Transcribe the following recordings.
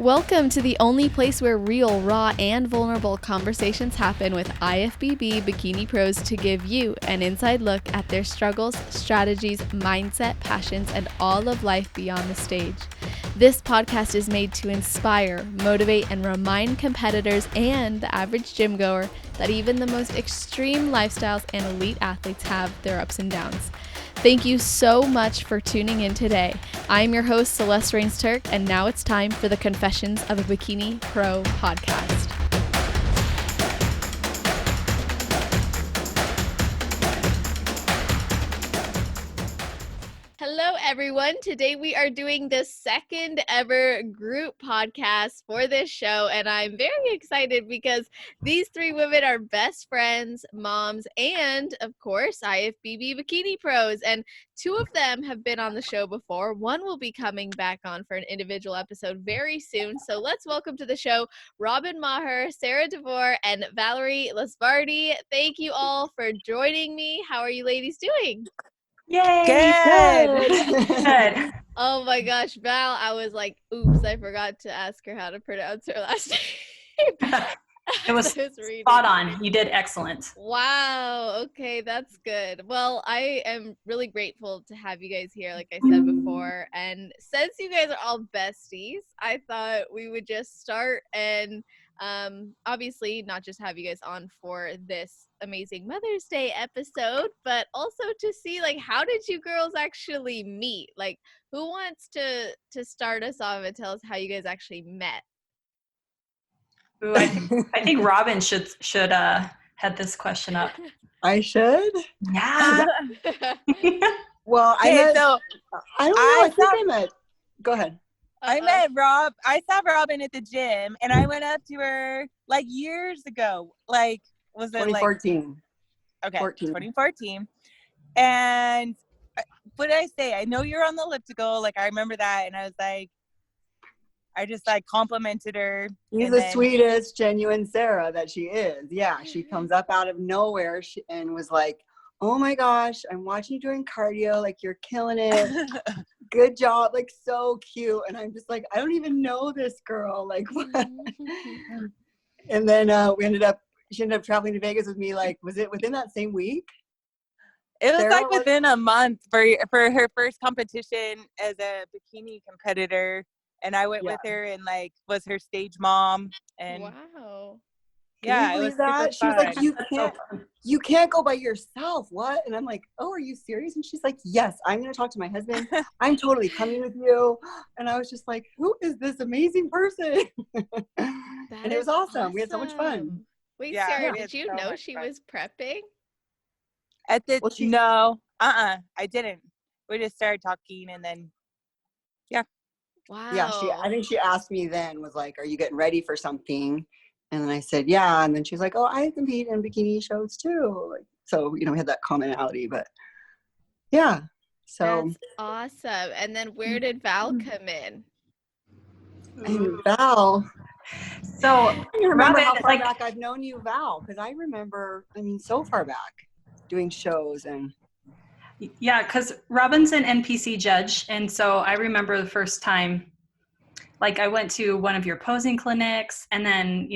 Welcome to the only place where real, raw, and vulnerable conversations happen with IFBB Bikini Pros to give you an inside look at their struggles, strategies, mindset, passions, and all of life beyond the stage. This podcast is made to inspire, motivate, and remind competitors and the average gym goer that even the most extreme lifestyles and elite athletes have their ups and downs. Thank you so much for tuning in today. I'm your host, Celeste Rains-Turk, and now it's time for the Confessions of a Bikini Pro podcast. Hello, everyone. Today we are doing the second ever group podcast for this show, and I'm very excited because these three women are best friends, moms, and of course, IFBB Bikini Pros. And two of them have been on the show before. One will be coming back on for an individual episode very soon. So let's welcome to the show Robin Maher, Sarah DeVore, and Valerie Lasbardi. Thank you all for joining me. How are you ladies doing? Yay! Good. Oh my gosh, Val, I was like, oops, I forgot to ask her how to pronounce her last name. It was spot on. You did excellent. Wow. Okay, that's good. Well, I am really grateful to have you guys here, like I said before. And since you guys are all besties, I thought we would just start and obviously not just have you guys on for this amazing Mother's Day episode, but also to see like how did you girls actually meet? Like who wants to start us off and tell us how you guys actually met? Ooh, I think Robin should head this question up. I should? Yeah. Well, Okay, so I don't know. I think I met. Go ahead. I met Rob. I saw Robin at the gym, and I went up to her like years ago. Like, was it 2014? Okay, 2014. 2014. And what did I say? I know you're on the elliptical. Like, I remember that, and I was like, I just like complimented her. She's the sweetest, genuine Sarah that she is. Yeah, she comes up out of nowhere and was like, "Oh my gosh, I'm watching you doing cardio. Like you're killing it. Good job. Like so cute." And I'm just like, I don't even know this girl. Like what? And then she ended up traveling to Vegas with me. Like, was it within that same week? It was like within a month for her first competition as a bikini competitor. And I went with her and like was her stage mom. And wow. Yeah, it was that. She was like, you can't go by yourself. What? And I'm like, oh, are you serious? And she's like, yes, I'm going to talk to my husband. I'm totally coming with you. And I was just like, who is this amazing person? And it was awesome. We had so much fun. Wait, Sarah, did you know she was prepping? No, I didn't. We just started talking and then, yeah. Wow. Yeah, I think she asked me then, was like, are you getting ready for something? And then I said, yeah. And then she's like, oh, I compete in bikini shows too. Like, so, we had that commonality, but yeah. So that's awesome. And then where did Val come in? And Val. So I remember how far back I've known you, Val, because I remember, so far back doing shows and. Yeah, because Robin's an NPC judge. And so I remember the first time, like I went to one of your posing clinics and then,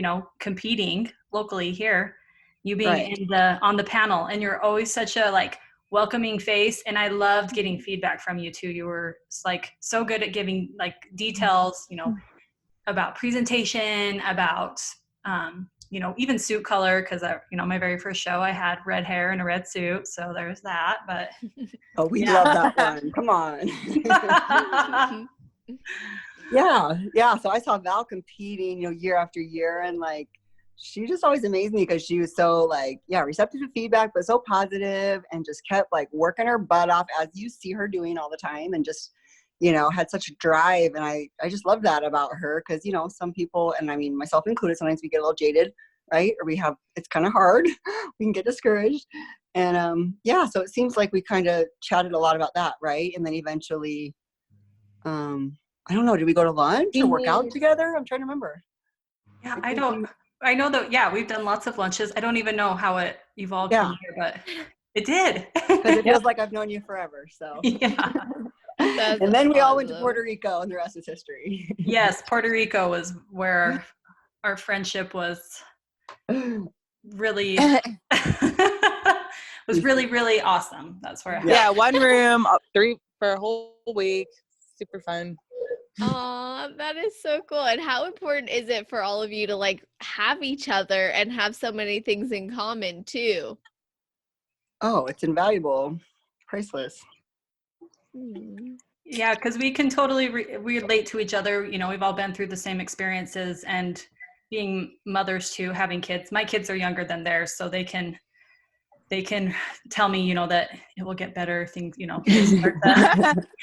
competing locally here, you being on the panel, and you're always such a like welcoming face. And I loved getting feedback from you too. You were like so good at giving like details, about presentation, about, even suit color, because my very first show I had red hair and a red suit, so there's that. But oh, we love that one. Come on. Yeah. So I saw Val competing, year after year, and like she just always amazed me because she was so like, receptive to feedback, but so positive, and just kept like working her butt off as you see her doing all the time, and just had such a drive. And I just love that about her because, some people, and I mean, myself included, sometimes we get a little jaded, right? Or it's kind of hard. We can get discouraged. And so it seems like we kind of chatted a lot about that, right? And then eventually, I don't know, did we go to lunch or work out together? I'm trying to remember. Yeah, I know that, we've done lots of lunches. I don't even know how it evolved from here, but it did. Because it feels like I've known you forever, so. Yeah. And then we all went to awesome. Puerto Rico, and the rest is history. Yes, Puerto Rico was where our friendship was really really awesome. That's where it happened. Yeah, one room, 3 for a whole week. Super fun. Aw, that is so cool. And how important is it for all of you to like have each other and have so many things in common too? Oh, it's invaluable, priceless. Yeah, because we can totally relate to each other. You know, we've all been through the same experiences, and being mothers too, having kids. My kids are younger than theirs, so they can tell me, you know, that it will get better. Things, you know,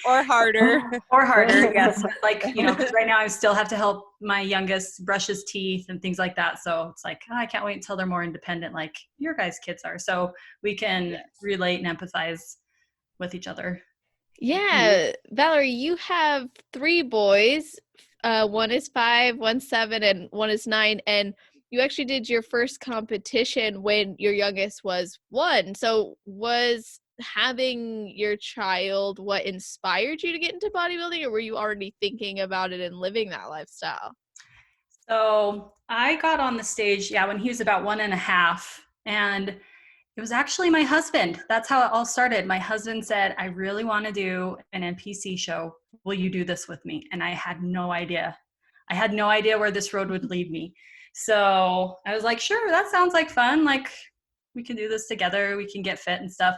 Or harder. or harder. Yes, like, you know, because right now I still have to help my youngest brush his teeth and things like that. So it's like, oh, I can't wait until they're more independent, like your guys' kids are. So we can relate and empathize with each other. Yeah, Valerie, you have 3 boys. One is 5, one's 7, and one is 9. And you actually did your first competition when your youngest was 1. So was having your child what inspired you to get into bodybuilding, or were you already thinking about it and living that lifestyle? So I got on the stage, when he was about 1.5, and it was actually my husband. That's how it all started. My husband said, I really want to do an NPC show. Will you do this with me? And I had no idea. I had no idea where this road would lead me. So I was like, sure, that sounds like fun. Like, we can do this together. We can get fit and stuff.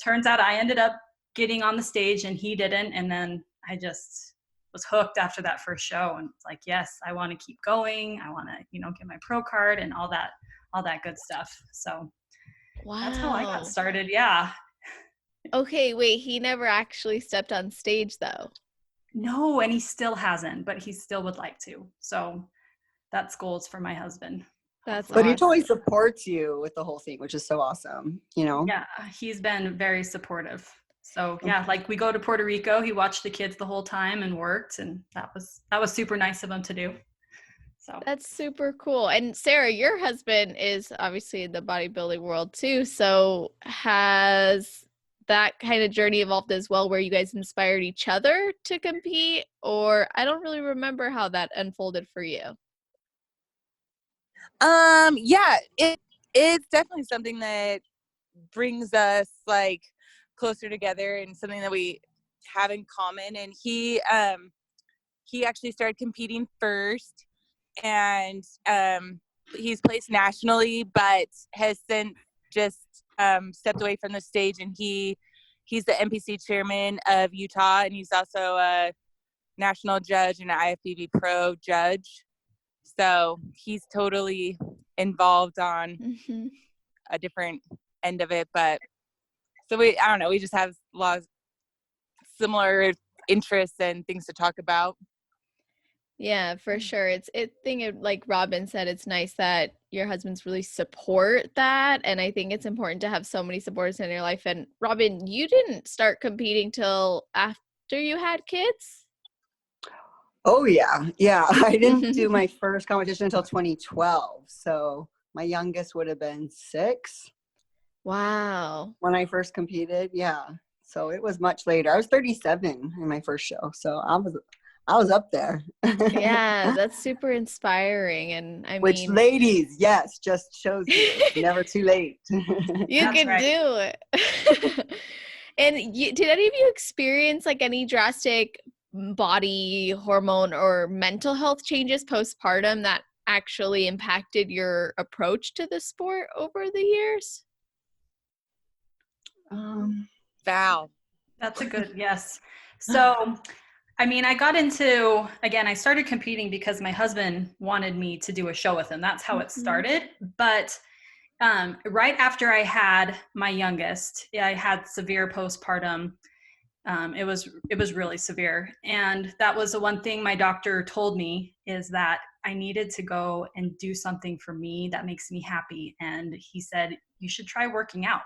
Turns out I ended up getting on the stage and he didn't. And then I just was hooked after that first show. And it's like, yes, I want to keep going. I want to, you know, get my pro card and all that good stuff. So Wow. that's how I got started. Yeah. Okay, wait, he never actually stepped on stage though. No, and he still hasn't, but he still would like to. So that's goals for my husband. That's But he awesome. totally supports you with the whole thing, which is so awesome, you know? Yeah, he's been very supportive. So yeah, like we go to Puerto Rico, he watched the kids the whole time and worked, and that was super nice of him to do. So That's super cool. And Sarah, your husband is obviously in the bodybuilding world too. So has that kind of journey evolved as well, where you guys inspired each other to compete? Or I don't really remember how that unfolded for you. Yeah, it's definitely something that brings us like closer together and something that we have in common. And he actually started competing first, and he's placed nationally, but has since just stepped away from the stage. And he's the NPC chairman of Utah, and he's also a national judge and an IFBB pro judge. So he's totally involved on a different end of it. But so I don't know, we just have a lot of similar interests and things to talk about. Yeah, for sure. Like Robin said, it's nice that your husbands really support that. And I think it's important to have so many supporters in your life. And Robin, you didn't start competing till after you had kids? Oh yeah. I didn't do my first competition until 2012. So my youngest would have been 6. Wow. When I first competed. Yeah. So it was much later. I was 37 in my first show. So I was up there. Yeah, that's super inspiring. And Which, ladies, yes, just shows you it's never too late. You can do it. And did any of you experience like any drastic body hormone or mental health changes postpartum that actually impacted your approach to the sport over the years? Val. That's a good yes. So I mean, I started competing because my husband wanted me to do a show with him. That's how it started. But right after I had my youngest, I had severe postpartum. It was really severe. And that was the one thing my doctor told me, is that I needed to go and do something for me that makes me happy. And he said, you should try working out.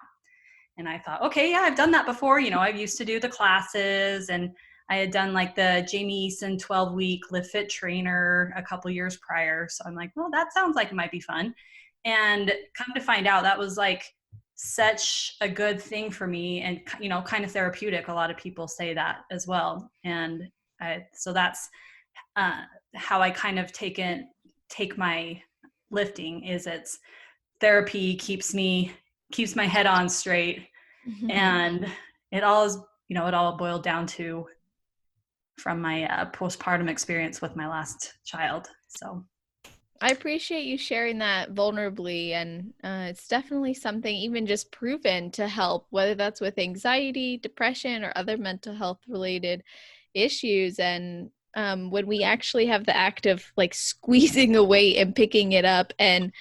And I thought, okay, yeah, I've done that before. You know, I used to do the classes, and I had done like the Jamie Eason 12-week Live Fit Trainer a couple years prior. So I'm like, well, that sounds like it might be fun. And come to find out, that was like such a good thing for me, and you know, kind of therapeutic. A lot of people say that as well, and so that's how I kind of take my lifting. Is it's therapy, keeps my head on straight, and it all is, you know, it all boiled down to from my postpartum experience with my last child. So I appreciate you sharing that vulnerably, and it's definitely something even just proven to help, whether that's with anxiety, depression, or other mental health related issues. And when we actually have the act of like squeezing a weight and picking it up, and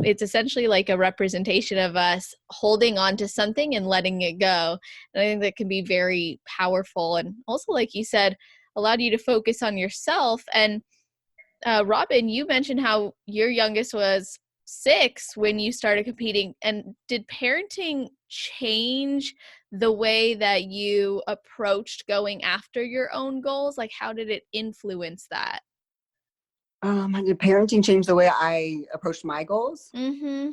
it's essentially like a representation of us holding on to something and letting it go. And I think that can be very powerful, and also, like you said, allowed you to focus on yourself. And Robin, you mentioned how your youngest was 6 when you started competing. And did parenting change the way that you approached going after your own goals? Like, how did it influence that? Did parenting change the way I approached my goals? Mm-hmm.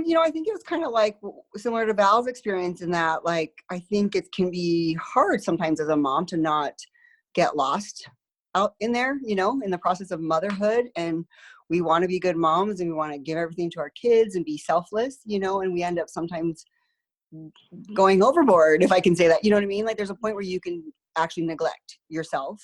You know, I think it was kind of like similar to Val's experience in that, like, I think it can be hard sometimes as a mom to not get lost out in there, you know, in the process of motherhood. And we want to be good moms and we want to give everything to our kids and be selfless, you know, and we end up sometimes going overboard, if I can say that, you know what I mean? Like, there's a point where you can actually neglect yourself.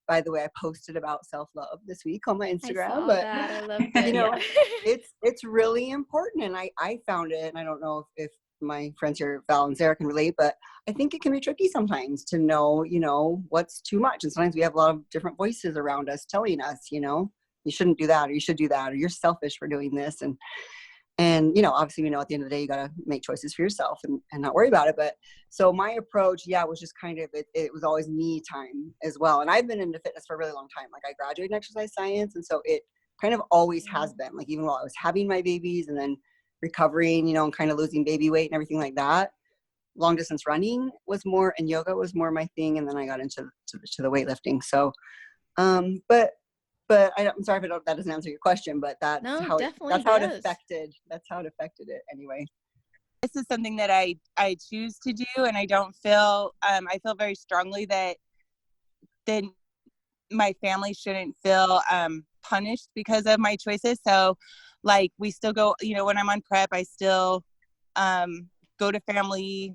By the way, I posted about self-love this week on my Instagram, I saw but that. I loved it. you know, Yeah. it's really important. And I found it, and I don't know if my friends here, Val and Sarah, can relate, but I think it can be tricky sometimes to know, you know, what's too much. And sometimes we have a lot of different voices around us telling us, you know, you shouldn't do that, or you should do that, or you're selfish for doing this. And, you know, obviously, we know at the end of the day, you got to make choices for yourself and not worry about it. But so my approach, was just kind of, it was always me time as well. And I've been into fitness for a really long time. Like, I graduated in exercise science. And so it kind of always has been, like, even while I was having my babies and then recovering, you know, and kind of losing baby weight and everything like that. Long distance running was more, and yoga was more my thing. And then I got into the weightlifting. So, but I'm sorry if that doesn't answer your question, but that's No, how definitely it does. affected it anyway. This is something that I choose to do, and I don't feel I feel very strongly that my family shouldn't feel punished because of my choices. So, like, we still go, you know, when I'm on prep, I still go to family,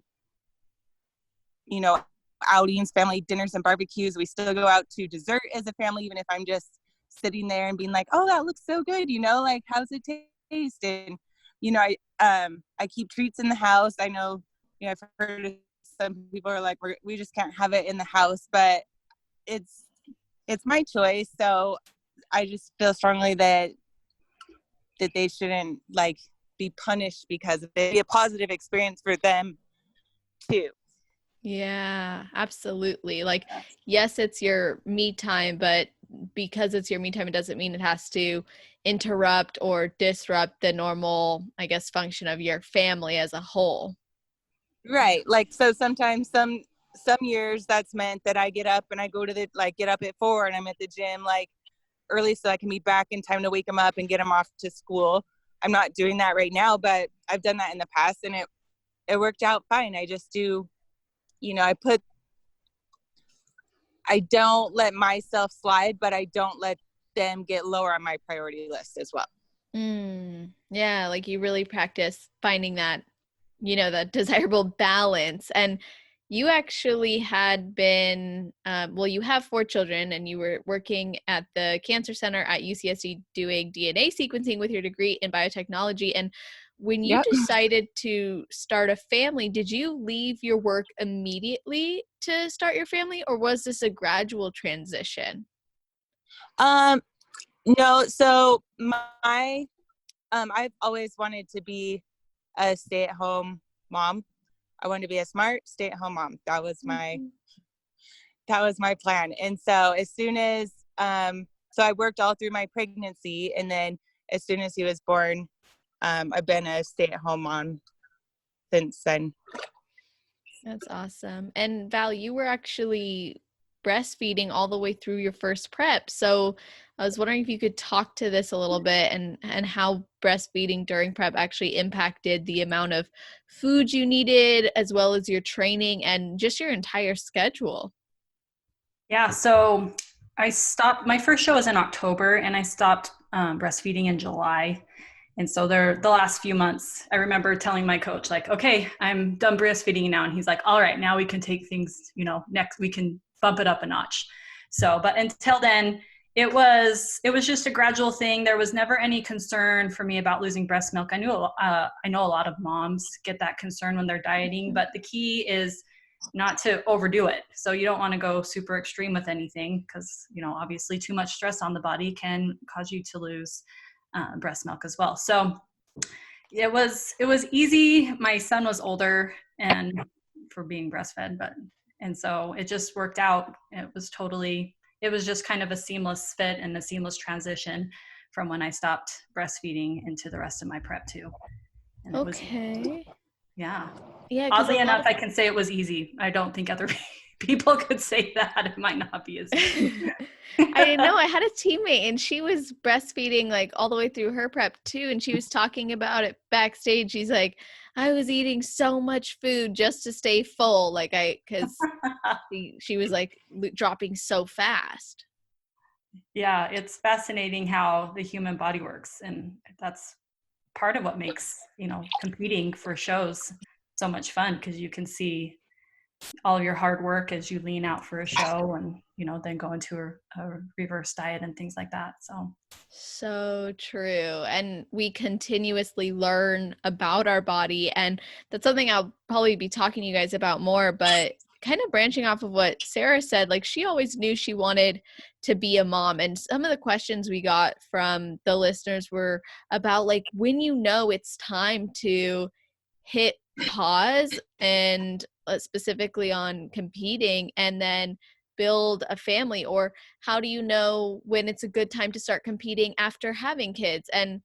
you know, outings, family dinners and barbecues. We still go out to dessert as a family, even if I'm just sitting there and being like, oh, that looks so good, you know, like, how's it taste? And, you know, I keep treats in the house. I know, you know, I've heard some people are like, we just can't have it in the house, but it's my choice. So I just feel strongly that they shouldn't, like, be punished because of it. It'd be a positive experience for them too. Yeah, absolutely. Like, yes, it's your me time, but because it's your me time, it doesn't mean it has to interrupt or disrupt the normal, I guess, function of your family as a whole. Right. Like, so sometimes some years that's meant that I get up and I go to get up at 4 and I'm at the gym like early so I can be back in time to wake them up and get them off to school. I'm not doing that right now, but I've done that in the past and it worked out fine. I just do, you know, I don't let myself slide, but I don't let them get lower on my priority list as well. Yeah, like you really practice finding that, you know, the desirable balance. And you actually had been, you have 4 children and you were working at the Cancer Center at UCSD doing DNA sequencing with your degree in biotechnology. And when you decided to start a family, did you leave your work immediately to start your family, or was this a gradual transition? No, so I've always wanted to be a stay-at-home mom. I wanted to be a smart stay-at-home mom. That was my plan. And so as soon as so I worked all through my pregnancy, and then as soon as he was born, I've been a stay-at-home mom since then. That's awesome. And Val, you were actually breastfeeding all the way through your first prep. So I was wondering if you could talk to this a little bit and how breastfeeding during prep actually impacted the amount of food you needed, as well as your training and just your entire schedule. Yeah, so I stopped, my first show was in October, and I stopped breastfeeding in July. And so the last few months, I remember telling my coach, like, okay, I'm done breastfeeding now. And he's like, all right, now we can take things, next, we can bump it up a notch. So, but until then, it was just a gradual thing. There was never any concern for me about losing breast milk. I know a lot of moms get that concern when they're dieting, but the key is not to overdo it. So you don't want to go super extreme with anything, because, obviously too much stress on the body can cause you to lose breast milk as well. So it was easy. My son was older and for being breastfed, and so it just worked out. It was just kind of a seamless fit and a seamless transition from when I stopped breastfeeding into the rest of my prep too. And Okay. Yeah. Yeah. Oddly enough, I can say it was easy. I don't think other people could say that. It might not be as easy. I didn't know. I had a teammate and she was breastfeeding like all the way through her prep too. And she was talking about it backstage. She's like, I was eating so much food just to stay full. Because she was like dropping so fast. Yeah, it's fascinating how the human body works. And that's part of what makes, competing for shows so much fun, because you can see all your hard work as you lean out for a show and, then go into a reverse diet and things like that. So true. And we continuously learn about our body. And that's something I'll probably be talking to you guys about more, but kind of branching off of what Sarah said, like she always knew she wanted to be a mom. And some of the questions we got from the listeners were about like when it's time to hit pause and specifically on competing and then build a family, or how do you know when it's a good time to start competing after having kids? And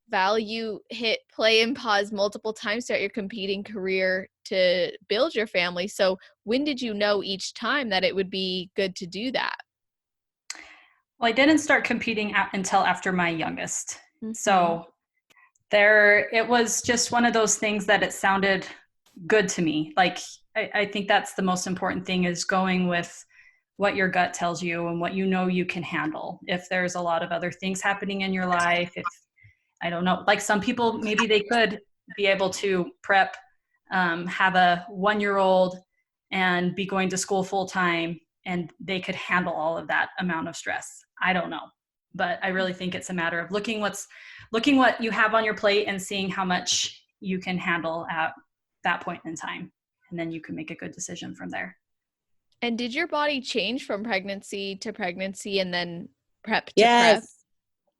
Val, you hit play and pause multiple times throughout your competing career to build your family. So when did you know each time that it would be good to do that? Well, I didn't start competing until after my youngest. Mm-hmm. So it was just one of those things that it sounded good to me. Like, I think that's the most important thing, is going with what your gut tells you and what you can handle. If there's a lot of other things happening in your life, if, I don't know, like some people, maybe they could be able to prep, have a 1-year-old and be going to school full time, and they could handle all of that amount of stress. I don't know. But I really think it's a matter of looking what you have on your plate and seeing how much you can handle at that point in time. And then you can make a good decision from there. And did your body change from pregnancy to pregnancy and then prep to Yes. prep?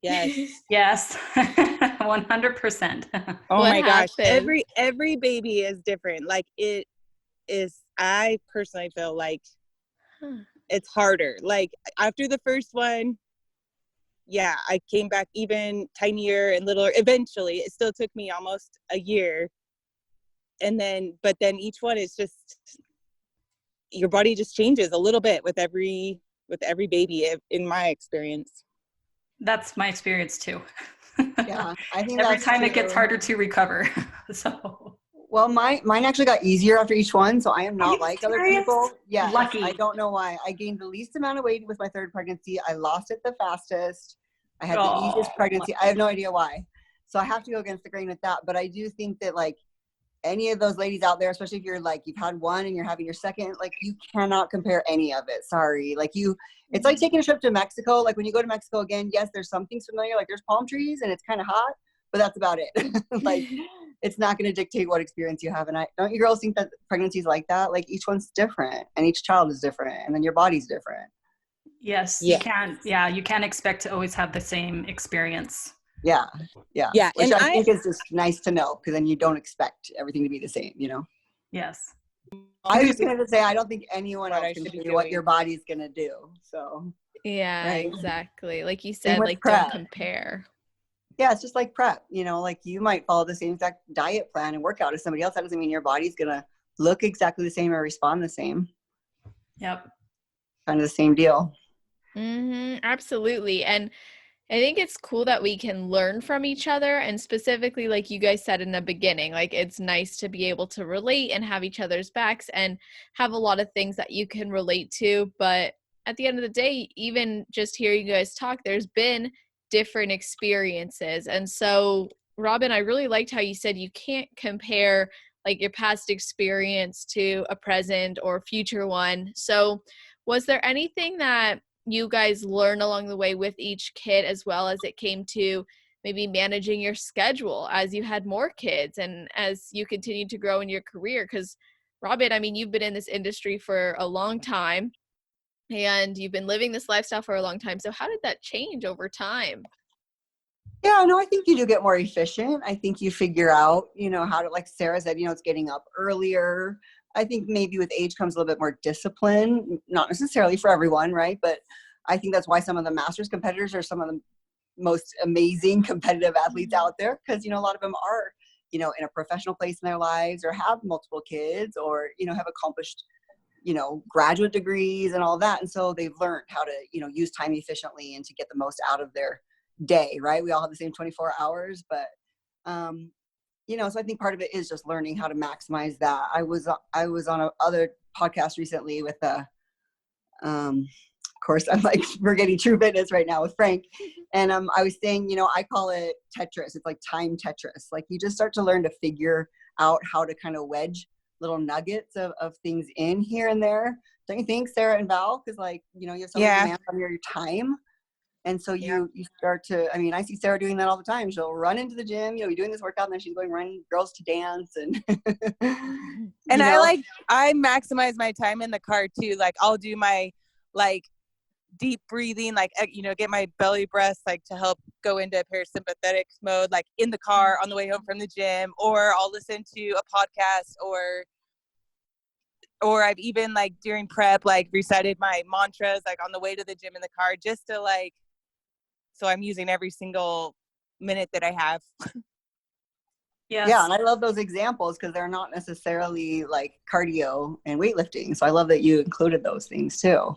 Yes. Yes. 100%. Oh What my gosh. happened? Every baby is different. Like it is, I personally feel like it's harder. Like after the first one, yeah, I came back even tinier and littler. Eventually, it still took me almost a year. But then each one is just, your body just changes a little bit with every baby, in my experience. That's my experience too. Yeah, I think every that's time true. It gets harder to recover. So. Well, mine actually got easier after each one, so I am not like serious? other people. Yeah, Lucky. I don't know why. I gained the least amount of weight with my third pregnancy. I lost it the fastest. I had the easiest pregnancy. I have no idea why. So I have to go against the grain with that. But I do think that like any of those ladies out there, especially if you're like, you've had one and you're having your second, like you cannot compare any of it. Sorry. Like it's like taking a trip to Mexico. Like when you go to Mexico again, yes, there's some things familiar. Like there's palm trees and it's kind of hot, but that's about it. Like it's not going to dictate what experience you have. And don't you girls think that pregnancy is like that? Like each one's different and each child is different and then your body's different. Yes, Yeah. you can't. Yeah, you can't expect to always have the same experience. Yeah. Yeah. Which And I think is just nice to know, because then you don't expect everything to be the same, Yes. I was going to say, I don't think anyone What else I can should be do what doing. your body's going to do. So, Yeah, Right. exactly. Like you Same said, with like prep. don't compare. yeah, it's just like prep, like you might follow the same exact diet plan and workout as somebody else. That doesn't mean your body's going to look exactly the same or respond the same. Yep. kind of the same deal. Absolutely. And I think it's cool that we can learn from each other, and specifically like you guys said in the beginning, like it's nice to be able to relate and have each other's backs and have a lot of things that you can relate to. But at the end of the day, even just hearing you guys talk, there's been different experiences. And so, Robin, I really liked how you said you can't compare like your past experience to a present or future one. So was there anything that you guys learn along the way with each kid, as well as it came to maybe managing your schedule as you had more kids and as you continued to grow in your career? Because Robin, I mean, you've been in this industry for a long time and you've been living this lifestyle for a long time. So how did that change over time? Yeah, no, I think you do get more efficient. I think you figure out, how to, like Sarah said, it's getting up earlier. I think maybe with age comes a little bit more discipline, not necessarily for everyone, right? But I think that's why some of the masters competitors are some of the most amazing competitive athletes out there, because, a lot of them are, in a professional place in their lives, or have multiple kids, or, have accomplished, graduate degrees and all that. And so they've learned how to, use time efficiently and to get the most out of their day, right? We all have the same 24 hours, but, so I think part of it is just learning how to maximize that. I was on a other podcast recently with of course, I'm like forgetting True Fitness right now with Frank. And I was saying, I call it Tetris. It's like time Tetris. Like you just start to learn to figure out how to kind of wedge little nuggets of things in here and there. Don't you think, Sarah and Val? Because like, you have so many demands on your time. And so you start to, I mean, I see Sarah doing that all the time. She'll run into the gym, you're doing this workout, and then she's going running girls to dance. And, and I maximize my time in the car too. Like I'll do my deep breathing, get my belly breaths, to help go into parasympathetic mode, in the car on the way home from the gym, or I'll listen to a podcast, or I've even during prep, recited my mantras, on the way to the gym in the car, just to so I'm using every single minute that I have. Yes. Yeah, and I love those examples because they're not necessarily cardio and weightlifting. So I love that you included those things too.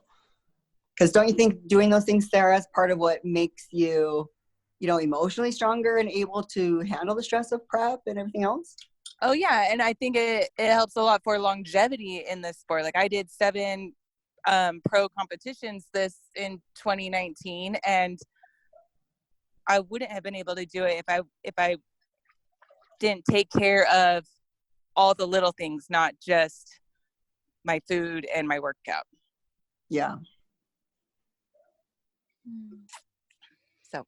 Because don't you think doing those things, Sarah, is part of what makes you, emotionally stronger and able to handle the stress of prep and everything else? Oh yeah, and I think it helps a lot for longevity in this sport. I did 7 pro competitions in 2019, and I wouldn't have been able to do it if I didn't take care of all the little things, not just my food and my workout. Yeah. So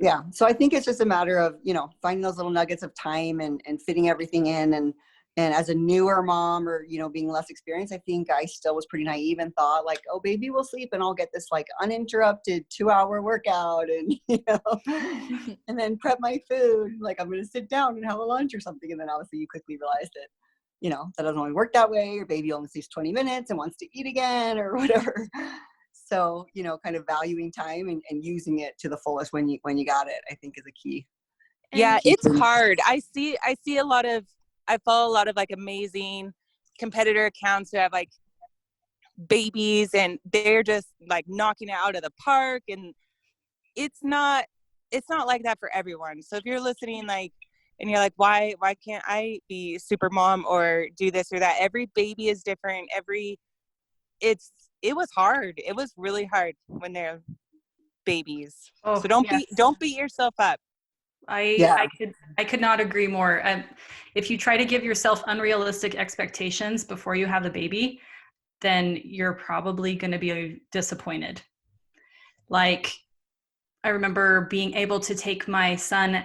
yeah, so I think it's just a matter of finding those little nuggets of time and fitting everything in. And as a newer mom, or being less experienced, I think I still was pretty naive and thought oh, baby will sleep and I'll get this uninterrupted 2-hour workout, and and then prep my food, I'm going to sit down and have a lunch or something. And then obviously you quickly realize that that doesn't only work that way. Your baby only sleeps 20 minutes and wants to eat again or whatever. So, kind of valuing time and using it to the fullest when you got it, I think is a key. Yeah, it's hard. I follow a lot of amazing competitor accounts who have babies, and they're just knocking it out of the park, and it's not like that for everyone. So if you're listening and you're why can't I be super mom or do this or that? Every baby is different. It was hard. It was really hard when they're babies. So don't beat yourself up. I could not agree more. If you try to give yourself unrealistic expectations before you have the baby, then you're probably going to be disappointed. I remember being able to take my son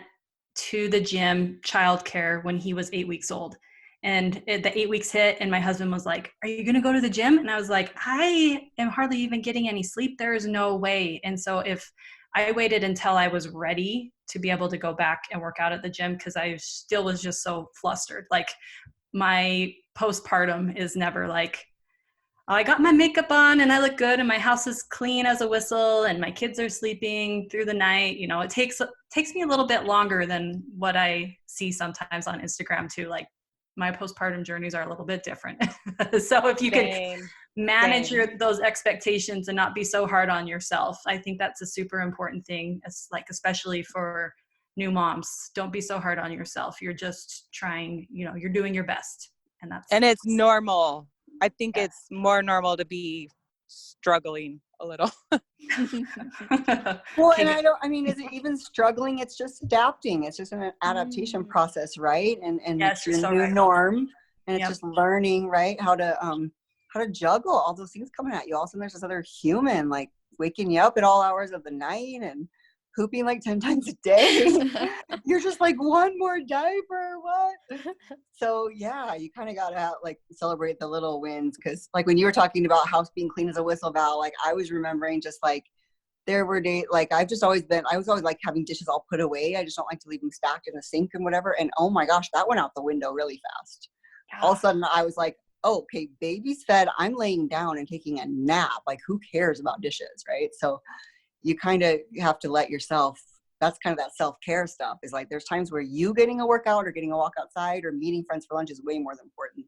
to the gym, childcare, when he was 8 weeks old. And the 8 weeks hit, and my husband was like, "Are you going to go to the gym?" And I was like, "I am hardly even getting any sleep. There is no way." And so if I waited until I was ready to be able to go back and work out at the gym, because I still was just so flustered. My postpartum is never I got my makeup on and I look good and my house is clean as a whistle and my kids are sleeping through the night. It takes me a little bit longer than what I see sometimes on Instagram too. My postpartum journeys are a little bit different. So if you can manage Same. those expectations and not be so hard on yourself. I think that's a super important thing. It's like, especially for new moms, don't be so hard on yourself. You're just trying, you're doing your best. And it's normal. I think Yeah. it's more normal to be struggling a little. Well, and is it even struggling? It's just adapting. It's just an adaptation process, right? And Yes, it's you're your so new right. norm, and it's Yep. just learning, right? How to juggle all those things coming at you. Also, there's this other human like waking you up at all hours of the night and pooping like 10 times a day. You're just like, one more diaper, what? So yeah, you kind of gotta like celebrate the little wins, because like when you were talking about house being clean as a whistle, Val, like I was remembering just like there were days like I was always like having dishes all put away. I just don't like to leave them stacked in the sink and whatever. And oh my gosh, that went out the window really fast. All of a sudden I was like, oh, okay, baby's fed. I'm laying down and taking a nap. Like, who cares about dishes, right? So you kind of have to let yourself, that's kind of that self-care stuff, is like there's times where you getting a workout or getting a walk outside or meeting friends for lunch is way more important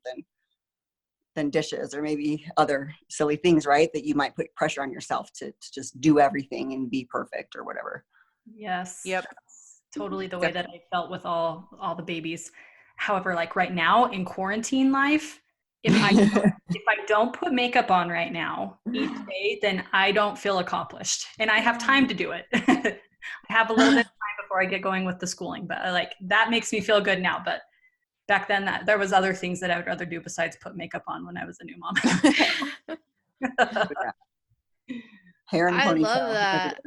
than dishes or maybe other silly things, right? That you might put pressure on yourself to just do everything and be perfect or whatever. Yes. Yep. That's totally the way that I felt with all the babies. However, like right now in quarantine life, if I don't put makeup on right now each day, then I don't feel accomplished, and I have time to do it. I have a little bit of time before I get going with the schooling, but like that makes me feel good now. But back then, there was other things that I would rather do besides put makeup on when I was a new mom. Hair and I ponytail. love that.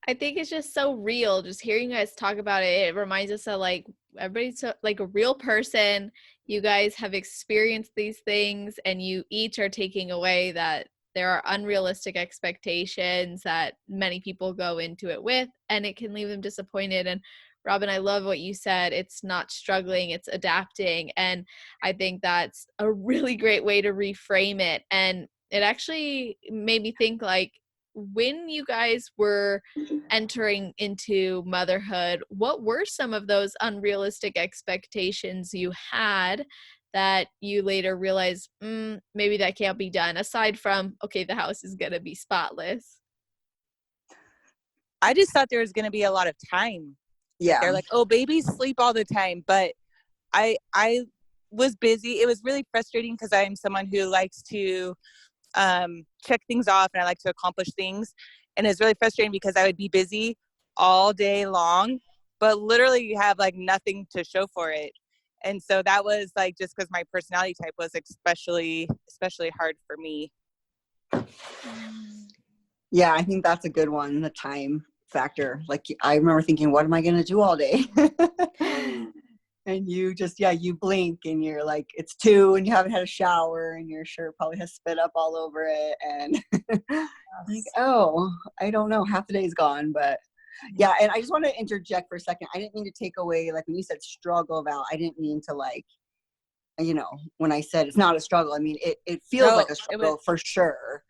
I think it's just so real. Just hearing you guys talk about it, it reminds us that like everybody's so, like a real person. You guys have experienced these things, and you each are taking away that there are unrealistic expectations that many people go into it with, and it can leave them disappointed. And Robin, I love what you said. It's not struggling, it's adapting. And I think that's a really great way to reframe it. And it actually made me think like, when you guys were entering into motherhood, what were some of those unrealistic expectations you had that you later realized, maybe that can't be done, aside from, okay, the house is going to be spotless? I just thought there was going to be a lot of time. Yeah. They're like, oh, babies sleep all the time. But I was busy. It was really frustrating because I'm someone who likes to check things off, and I like to accomplish things. And it's really frustrating because I would be busy all day long, but literally you have like nothing to show for it. And so that was like, just because my personality type was especially hard for me. Yeah, I think that's a good one, the time factor. Like I remember thinking, what am I going to do all day? And you just, you blink and you're like, it's 2 and you haven't had a shower and your shirt probably has spit up all over it. And like, oh, I don't know, half the day's gone. But yeah, and I just want to interject for a second. I didn't mean to take away, like when you said struggle, Val, I didn't mean to like, when I said it's not a struggle, I mean, it feels like a struggle for sure.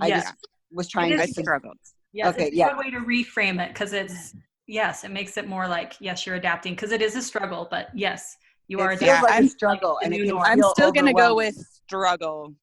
I just was trying to struggle. Yes, okay, it's a good way to reframe it, because it makes it more like, yes, you're adapting, because it is a struggle, but yes, you are adapting. It feels like I'm a struggle, and it can I'm feel still going to go with overwhelming. struggle.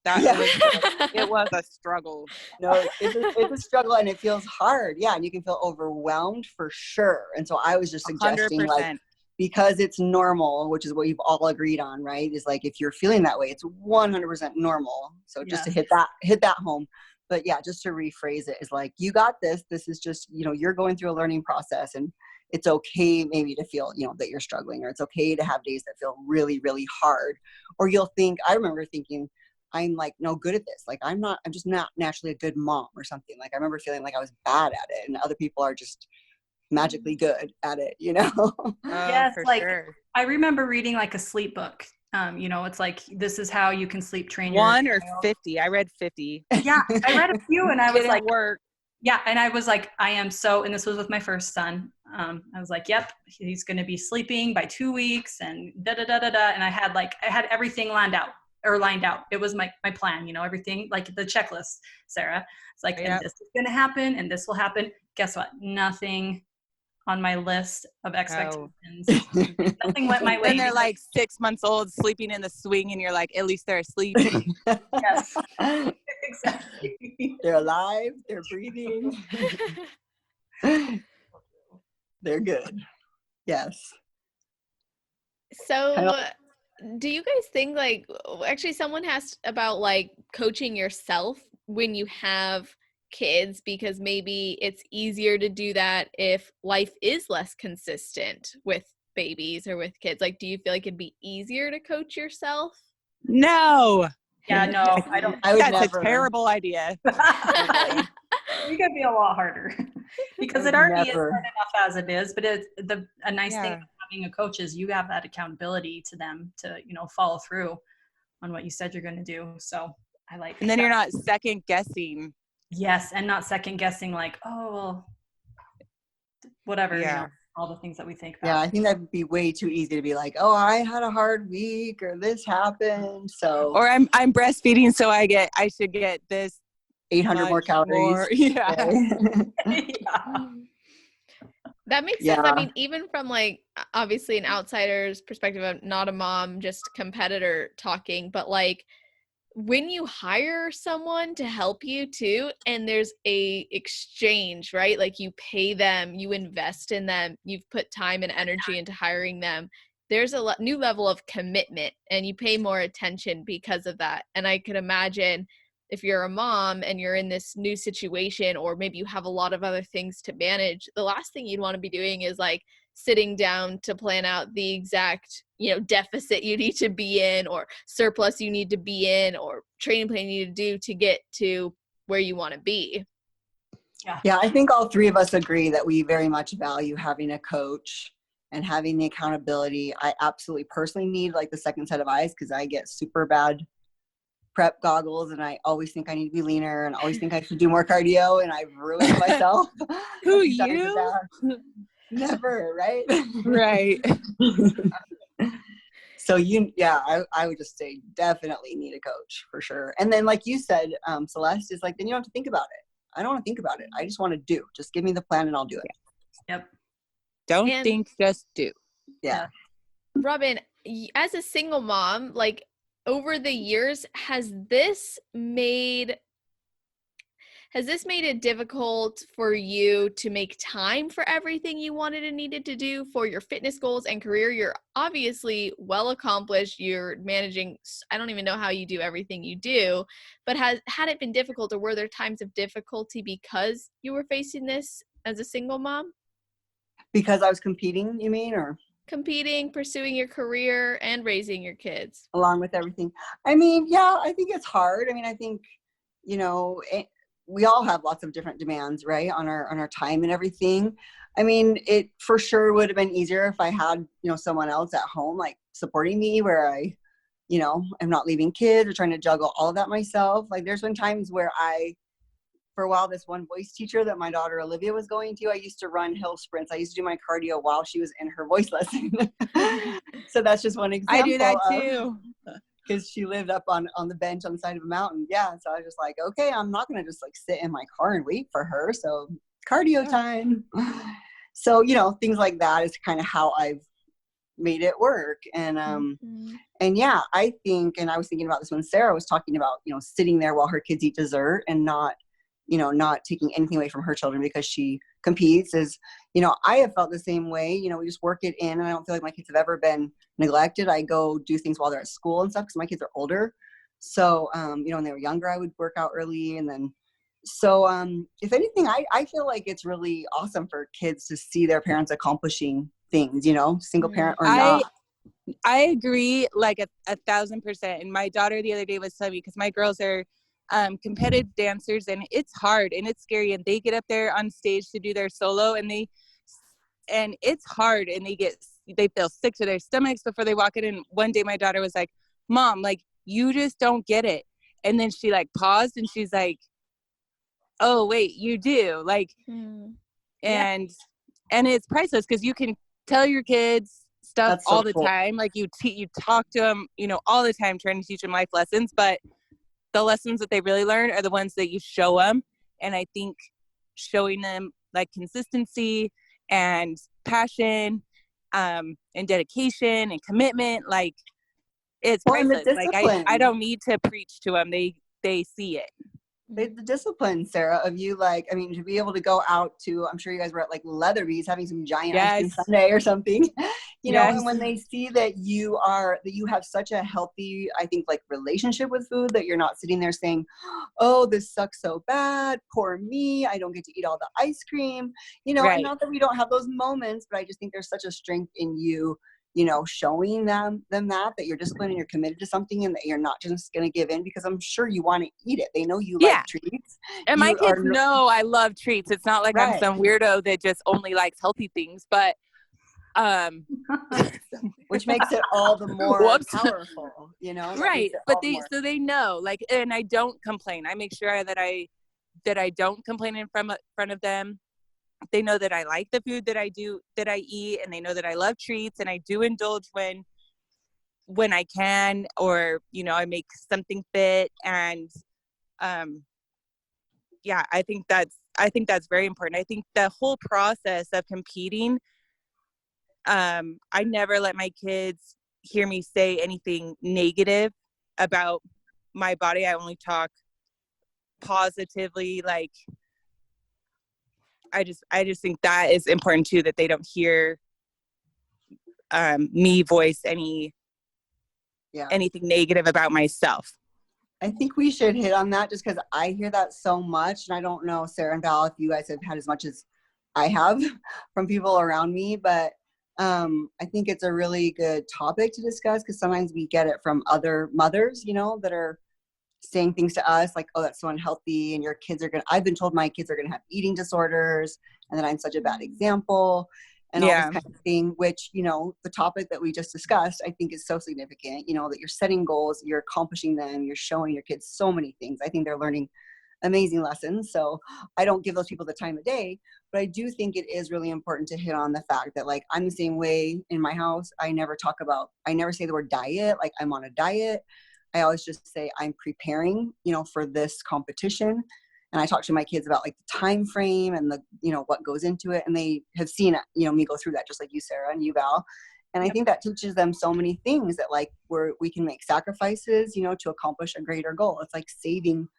It was a struggle. No, it's a struggle, and it feels hard. Yeah, and you can feel overwhelmed for sure. And so I was just suggesting 100%. like, because it's normal, which is what you've all agreed on, right? Is like, if you're feeling that way, it's 100% normal. So just to hit that home. But yeah, just to rephrase it is like, you got this. This is just, you're going through a learning process, and it's okay maybe to feel, that you're struggling, or it's okay to have days that feel really, really hard. Or you'll think, I remember thinking, I'm like no good at this. Like I'm just not naturally a good mom or something. Like I remember feeling like I was bad at it, and other people are just magically good at it, Yes, for like sure. I remember reading like a sleep book. It's like, this is how you can sleep train your 1 or child. 50. I read 50. Yeah, I read a few, and I was like, work. yeah, and I was like, I am so, and this was with my first son. I was like, yep, he's going to be sleeping by 2 weeks, and da da da da da. And I had everything lined out. It was my plan, everything, like the checklist, Sarah. It's like, and this is going to happen, and this will happen. Guess what? Nothing on my list of expectations. Nothing went my way. And they're like 6 months old, sleeping in the swing, and you're like, at least they're asleep. Yes. Exactly. They're alive. They're breathing. They're good. Yes. Kind So, of, do you guys think like actually someone asked about like coaching yourself when you have kids because maybe it's easier to do that if life is less consistent with babies or with kids? Like, do you feel like it'd be easier to coach yourself? No, Yeah, no, I don't. I would that's never. a terrible idea. It could be a lot harder because I it would already is never. hard enough as it is. But a nice thing Yeah. about having a coach is you have that accountability to them to follow through on what you said you're going to do. So I like. And then that. you're not second guessing. Yes, and not second guessing like, oh, well, whatever, Yeah. all the things that we think Yeah, about. I think that'd be way too easy to be like, oh, I had a hard week or this happened. So Or I'm breastfeeding, so I should get this 800 more much calories. more. Yeah. Yeah. That makes sense. I Yeah. mean, even from like obviously an outsider's perspective, of not a mom, just competitor talking, but like when you hire someone to help you too, and there's a exchange, right? Like you pay them, you invest in them, you've put time and energy into hiring them. There's a new level of commitment and you pay more attention because of that. And I could imagine if you're a mom and you're in this new situation, or maybe you have a lot of other things to manage, the last thing you'd want to be doing is like sitting down to plan out the exact, deficit you need to be in or surplus you need to be in or training plan you need to do to get to where you want to be. Yeah, I think all three of us agree that we very much value having a coach and having the accountability. I absolutely personally need like the second set of eyes because I get super bad prep goggles and I always think I need to be leaner and always think I should do more cardio and I've ruined myself. Who, a few times with you? that. Never, right? Right. So I would just say definitely need a coach for sure. And then like you said, Celeste, is like, then you don't have to think about it. I don't want to think about it. I just want to do. Just give me the plan and I'll do it. Yep. Don't And- think, just do. Yeah. Robin, as a single mom, like over the years, has this made it difficult for you to make time for everything you wanted and needed to do for your fitness goals and career? You're obviously well accomplished. You're managing, I don't even know how you do everything you do, but had it been difficult, or were there times of difficulty because you were facing this as a single mom? Because I was competing, you mean, or Competing, pursuing your career, and raising your kids. along with everything? I mean, yeah, I think it's hard. I mean, I think, we all have lots of different demands, right, on our time and everything. I mean, it for sure would have been easier if I had, someone else at home, like supporting me where I, am not leaving kids or trying to juggle all of that myself. Like there's been times where for a while, this one voice teacher that my daughter Olivia was going to, I used to run hill sprints. I used to do my cardio while she was in her voice lesson. So that's just one example. I do that too. Because she lived up on the bench on the side of a mountain. Yeah. So I was just like, okay, I'm not going to just like sit in my car and wait for her. So cardio time. So, things like that is kind of how I've made it work. And, and yeah, I think, and I was thinking about this when Sarah was talking about, sitting there while her kids eat dessert and not taking anything away from her children because she competes is, I have felt the same way. We just work it in, and I don't feel like my kids have ever been neglected. I go do things while they're at school and stuff because my kids are older. So, when they were younger, I would work out early. And then, so if anything, I feel like it's really awesome for kids to see their parents accomplishing things, single parent or not. I agree like 1,000%. And my daughter the other day was telling me, because my girls are competitive dancers and it's hard and it's scary, and they get up there on stage to do their solo and it's hard, and they feel sick to their stomachs before they walk in. And one day my daughter was like, Mom, like, you just don't get it. And then she like paused and she's like, oh wait, you do, like, and it's priceless because you can tell your kids stuff That's so all the cool. time. Like you talk to them, all the time, trying to teach them life lessons, but the lessons that they really learn are the ones that you show them. And I think showing them like consistency and passion and dedication and commitment, like it's Well, and the priceless. Like discipline. I don't need to preach to them. They see it. the discipline, Sarah, of you, like, I mean, to be able to go out to, I'm sure you guys were at like Leatherby's having some giant ice cream Yes. sundae or something, you know, Yes. and when they see that you have such a healthy, I think, like relationship with food, that you're not sitting there saying, oh, this sucks so bad, poor me, I don't get to eat all the ice cream, you know, and Right. not that we don't have those moments, but I just think there's such a strength in you, you know, showing them that you're disciplined and you're committed to something, and that you're not just going to give in, because I'm sure you want to eat it. They know you Yeah. like treats. And my You are kids know I love treats. It's not like I'm right, some weirdo that just only likes healthy things, but which makes it all the more Whoops. powerful, you know. That Right. makes it But all the more. so they know, like, and I don't complain. I make sure that I don't complain in front of them. They know that I like the food that I eat, and they know that I love treats, and I do indulge when I can, or, you know, I make something fit. And yeah, I think that's very important. I think the whole process of competing, I never let my kids hear me say anything negative about my body. I only talk positively. Like, I just think that is important too, that they don't hear me voice anything negative about myself. I think we should hit on that, just because I hear that so much, and I don't know, Sarah and Val, if you guys have had as much as I have from people around me, but I think it's a really good topic to discuss, because sometimes we get it from other mothers, you know, that are saying things to us like, oh, that's so unhealthy, and your kids are I've been told my kids are gonna have eating disorders, and that I'm such a bad example, and all this kind of thing, which, you know, the topic that we just discussed, I think is so significant, you know, that you're setting goals, you're accomplishing them, you're showing your kids so many things. I think they're learning amazing lessons. So I don't give those people the time of day, but I do think it is really important to hit on the fact that, like, I'm the same way in my house. I never say the word diet, like I'm on a diet. I always just say I'm preparing, you know, for this competition. And I talk to my kids about, like, the time frame and the, you know, what goes into it. And they have seen it, you know, me go through that, just like you, Sarah, and you, Val. And I think that teaches them so many things, that, like, we can make sacrifices, you know, to accomplish a greater goal. It's like saving,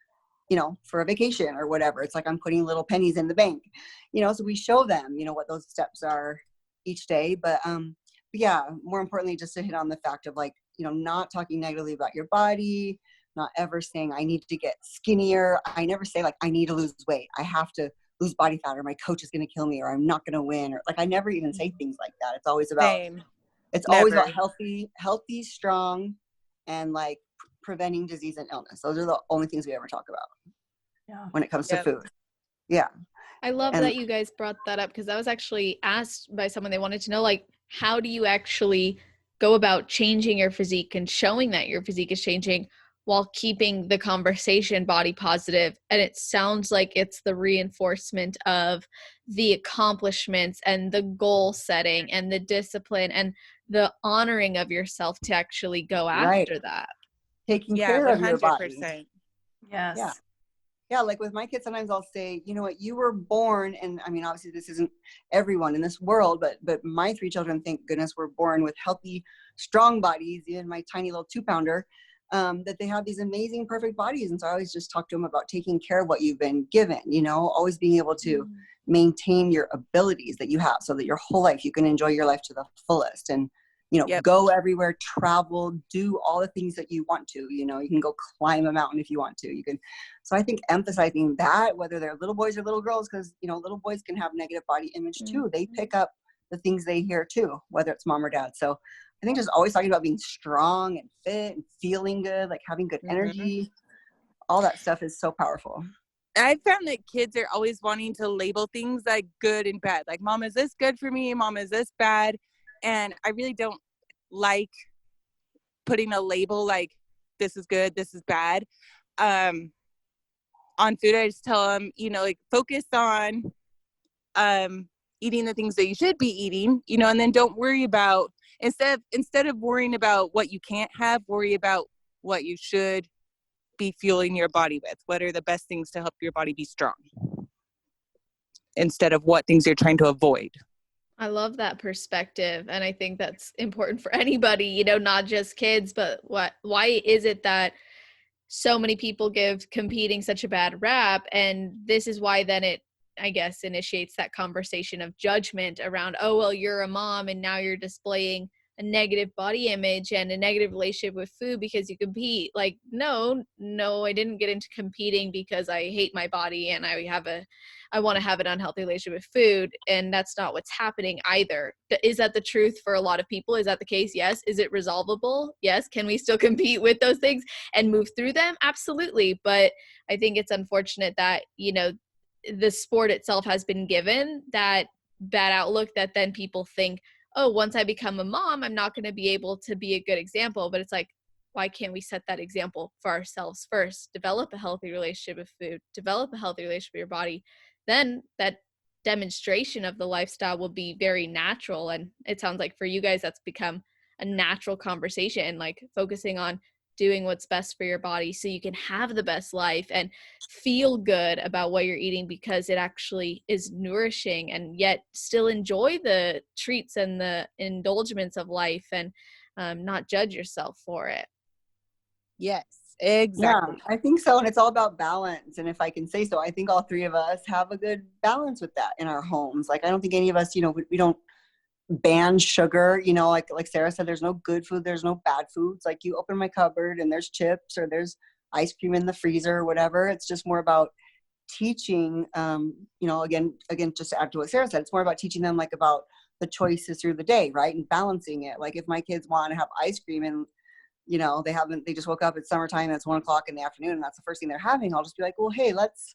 you know, for a vacation or whatever. It's like I'm putting little pennies in the bank, you know, so we show them, you know, what those steps are each day. But yeah, more importantly, just to hit on the fact of, like, you know, not talking negatively about your body, not ever saying I need to get skinnier. I never say, like, I need to lose weight, I have to lose body fat, or my coach is going to kill me, or I'm not going to win, or, like, I never even say things like that. It's always about healthy, strong, and, like, preventing disease and illness. Those are the only things we ever talk about when it comes to food. Yeah. I love that you guys brought that up, because I was actually asked by someone, they wanted to know, like, how do you actually go about changing your physique and showing that your physique is changing while keeping the conversation body positive? And it sounds like it's the reinforcement of the accomplishments and the goal setting and the discipline and the honoring of yourself to actually go after that. Taking care of your body. 100%. Yes. Yeah, like with my kids, sometimes I'll say, you know what, you were born, and I mean, obviously this isn't everyone in this world, but my 3 children, thank goodness, were born with healthy, strong bodies, even my tiny little 2-pounder, that they have these amazing, perfect bodies. And so I always just talk to them about taking care of what you've been given, you know, always being able to maintain your abilities that you have, so that your whole life, you can enjoy your life to the fullest. And, you know, go everywhere, travel, do all the things that you want to, you know, you can go climb a mountain if you want to, you can. So I think emphasizing that, whether they're little boys or little girls, because, you know, little boys can have negative body image too. They pick up the things they hear too, whether it's mom or dad. So I think just always talking about being strong and fit and feeling good, like having good energy, all that stuff is so powerful. I found that kids are always wanting to label things like good and bad. Like, mom, is this good for me? Mom, is this bad? And I really don't like putting a label like this is good, this is bad. On food, I just tell them, you know, like, focus on eating the things that you should be eating, you know, and then don't worry about, instead of worrying about what you can't have, worry about what you should be fueling your body with. What are the best things to help your body be strong, instead of what things you're trying to avoid. I love that perspective. And I think that's important for anybody, you know, not just kids, but why is it that so many people give competing such a bad rap, and this is why then it, I guess, initiates that conversation of judgment around, oh, well, you're a mom and now you're displaying a negative body image and a negative relationship with food because you compete. Like, no, I didn't get into competing because I hate my body and I want to have an unhealthy relationship with food. And that's not what's happening either. Is that the truth for a lot of people? Is that the case? Yes. Is it resolvable? Yes. Can we still compete with those things and move through them? Absolutely. But I think it's unfortunate that, the sport itself has been given that bad outlook that then people think, oh, once I become a mom, I'm not going to be able to be a good example. But it's like, why can't we set that example for ourselves first? Develop a healthy relationship with food, develop a healthy relationship with your body. Then that demonstration of the lifestyle will be very natural. And it sounds like for you guys, that's become a natural conversation, like focusing on doing what's best for your body so you can have the best life and feel good about what you're eating because it actually is nourishing, and yet still enjoy the treats and the indulgements of life and not judge yourself for it. Yes, Yeah, exactly. I think so. And it's all about balance. And if I can say so, I think all three of us have a good balance with that in our homes. Like, I don't think any of us, we don't ban sugar, like Sarah said, there's no good food, there's no bad foods. Like, you open my cupboard and there's chips or there's ice cream in the freezer or whatever. It's just more about teaching, again, just to add to what Sarah said, it's more about teaching them like about the choices through the day, right? And balancing it. Like, if my kids want to have ice cream and they just woke up, it's summertime and it's 1:00 in the afternoon and that's the first thing they're having, I'll just be like, well, hey, let's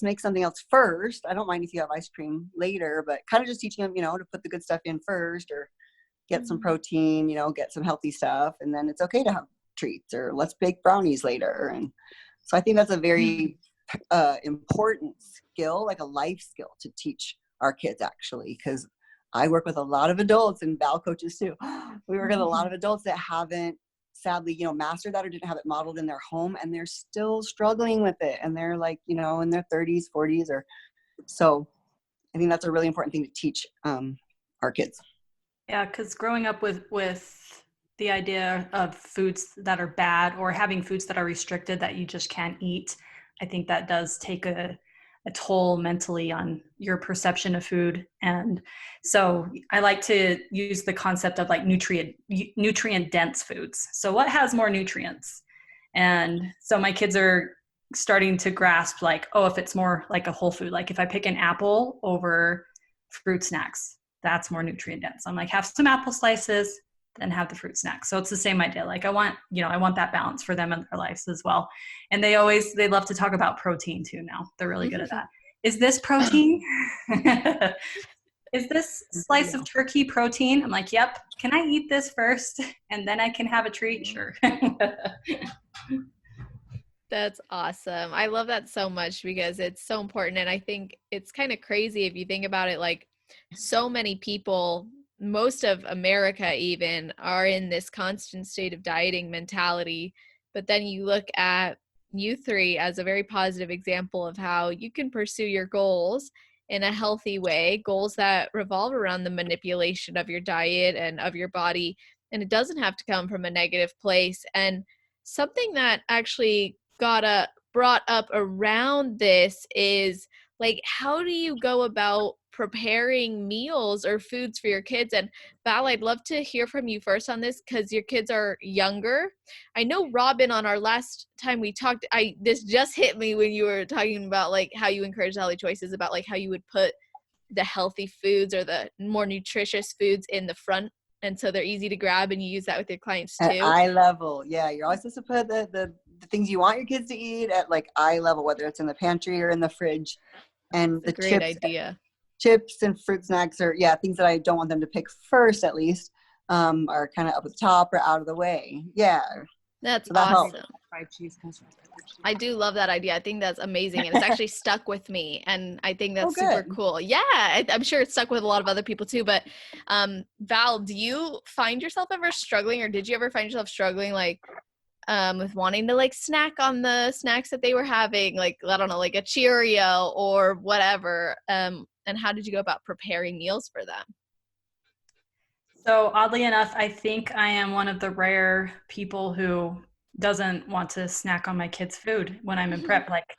make something else first. I don't mind if you have ice cream later, but kind of just teaching them, to put the good stuff in first, or get some protein, get some healthy stuff. And then it's okay to have treats, or let's bake brownies later. And so I think that's a very important skill, like a life skill to teach our kids, actually, because I work with a lot of adults, and Val coaches too. We work with a lot of adults that haven't, sadly, mastered that or didn't have it modeled in their home, and they're still struggling with it. And they're like, in their 30s, 40s, or so. I think that's a really important thing to teach our kids. Yeah, because growing up with the idea of foods that are bad or having foods that are restricted that you just can't eat, I think that does take a toll mentally on your perception of food. And so I like to use the concept of like nutrient dense foods. So what has more nutrients? And so my kids are starting to grasp like, oh, if it's more like a whole food, like if I pick an apple over fruit snacks, that's more nutrient dense. I'm like, have some apple slices, then have the fruit snacks. So it's the same idea. Like I want that balance for them in their lives as well. And they love to talk about protein too now. They're really good at that. Is this protein? Is this slice of turkey protein? I'm like, yep. Can I eat this first and then I can have a treat? Sure. That's awesome. I love that so much because it's so important. And I think it's kind of crazy if you think about it, like so many people, most of America even, are in this constant state of dieting mentality. But then you look at you three as a very positive example of how you can pursue your goals in a healthy way, goals that revolve around the manipulation of your diet and of your body. And it doesn't have to come from a negative place. And something that actually got brought up around this is like, how do you go about preparing meals or foods for your kids? And Val, I'd love to hear from you first on this because your kids are younger. I know Robin, on our last time we talked, this just hit me when you were talking about like how you encourage healthy choices, about like how you would put the healthy foods or the more nutritious foods in the front, and so they're easy to grab, and you use that with your clients too. At eye level. Yeah, you're always supposed to put the things you want your kids to eat at like eye level, whether it's in the pantry or in the fridge. And That's the a great idea. Chips and fruit snacks are, things that I don't want them to pick first, at least, are kind of up at the top or out of the way. Yeah. That's that awesome. helps. Fried cheese comes from cheese. I do love that idea. I think that's amazing. And it's actually stuck with me. And I think that's super good. cool. Yeah, I'm sure it's stuck with a lot of other people too. But Val, do you find yourself ever struggling, or did you ever find yourself struggling like with wanting to like snack on the snacks that they were having, like, I don't know, like a Cheerio or whatever? And how did you go about preparing meals for them? So oddly enough, I think I am one of the rare people who doesn't want to snack on my kids' food when I'm in prep. Like,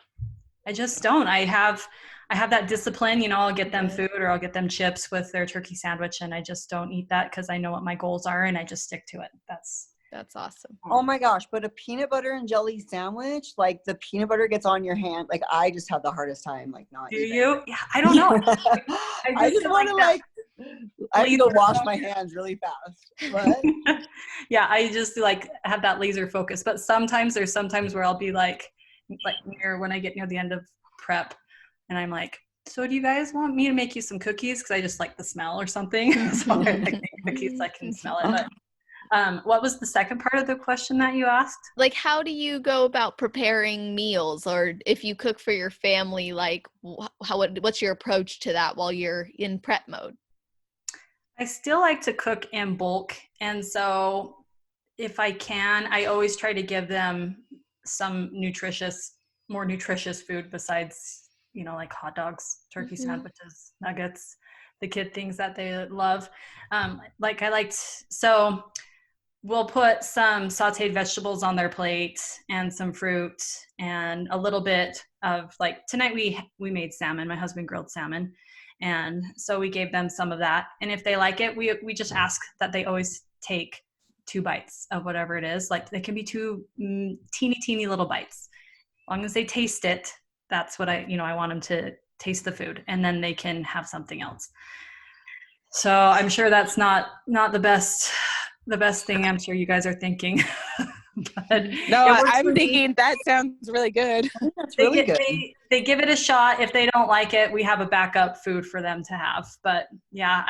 I just don't. I have that discipline, you know, I'll get them food or I'll get them chips with their turkey sandwich, and I just don't eat that because I know what my goals are and I just stick to it. That's awesome. Oh my gosh, but a peanut butter and jelly sandwich, like the peanut butter gets on your hand. Like I just have the hardest time like not Do eating. you? Yeah, I don't know. I just want to like I have to go laser wash focus. my hands really fast. But Yeah, I just like have that laser focus. But sometimes there's sometimes where I'll be like when I get near the end of prep and I'm like, so do you guys want me to make you some cookies? Because I just like the smell or something. So I like make cookies so I can smell it. But what was the second part of the question that you asked? Like, how do you go about preparing meals, or if you cook for your family, like what's your approach to that while you're in prep mode? I still like to cook in bulk. And so if I can, I always try to give them some more nutritious food besides, you know, like hot dogs, turkey sandwiches, nuggets, the kid things that they love. So we'll put some sauteed vegetables on their plate and some fruit and a little bit of like, tonight we made salmon. My husband grilled salmon. And so we gave them some of that. And if they like it, we just ask that they always take 2 bites of whatever it is. Like they can be 2 teeny little bites. As long as they taste it, that's what I want them to taste the food, and then they can have something else. So I'm sure that's not the best thing I'm sure you guys are thinking. But no, I'm thinking that sounds really good. that's really good. They give it a shot. If they don't like it, we have a backup food for them to have. But yeah,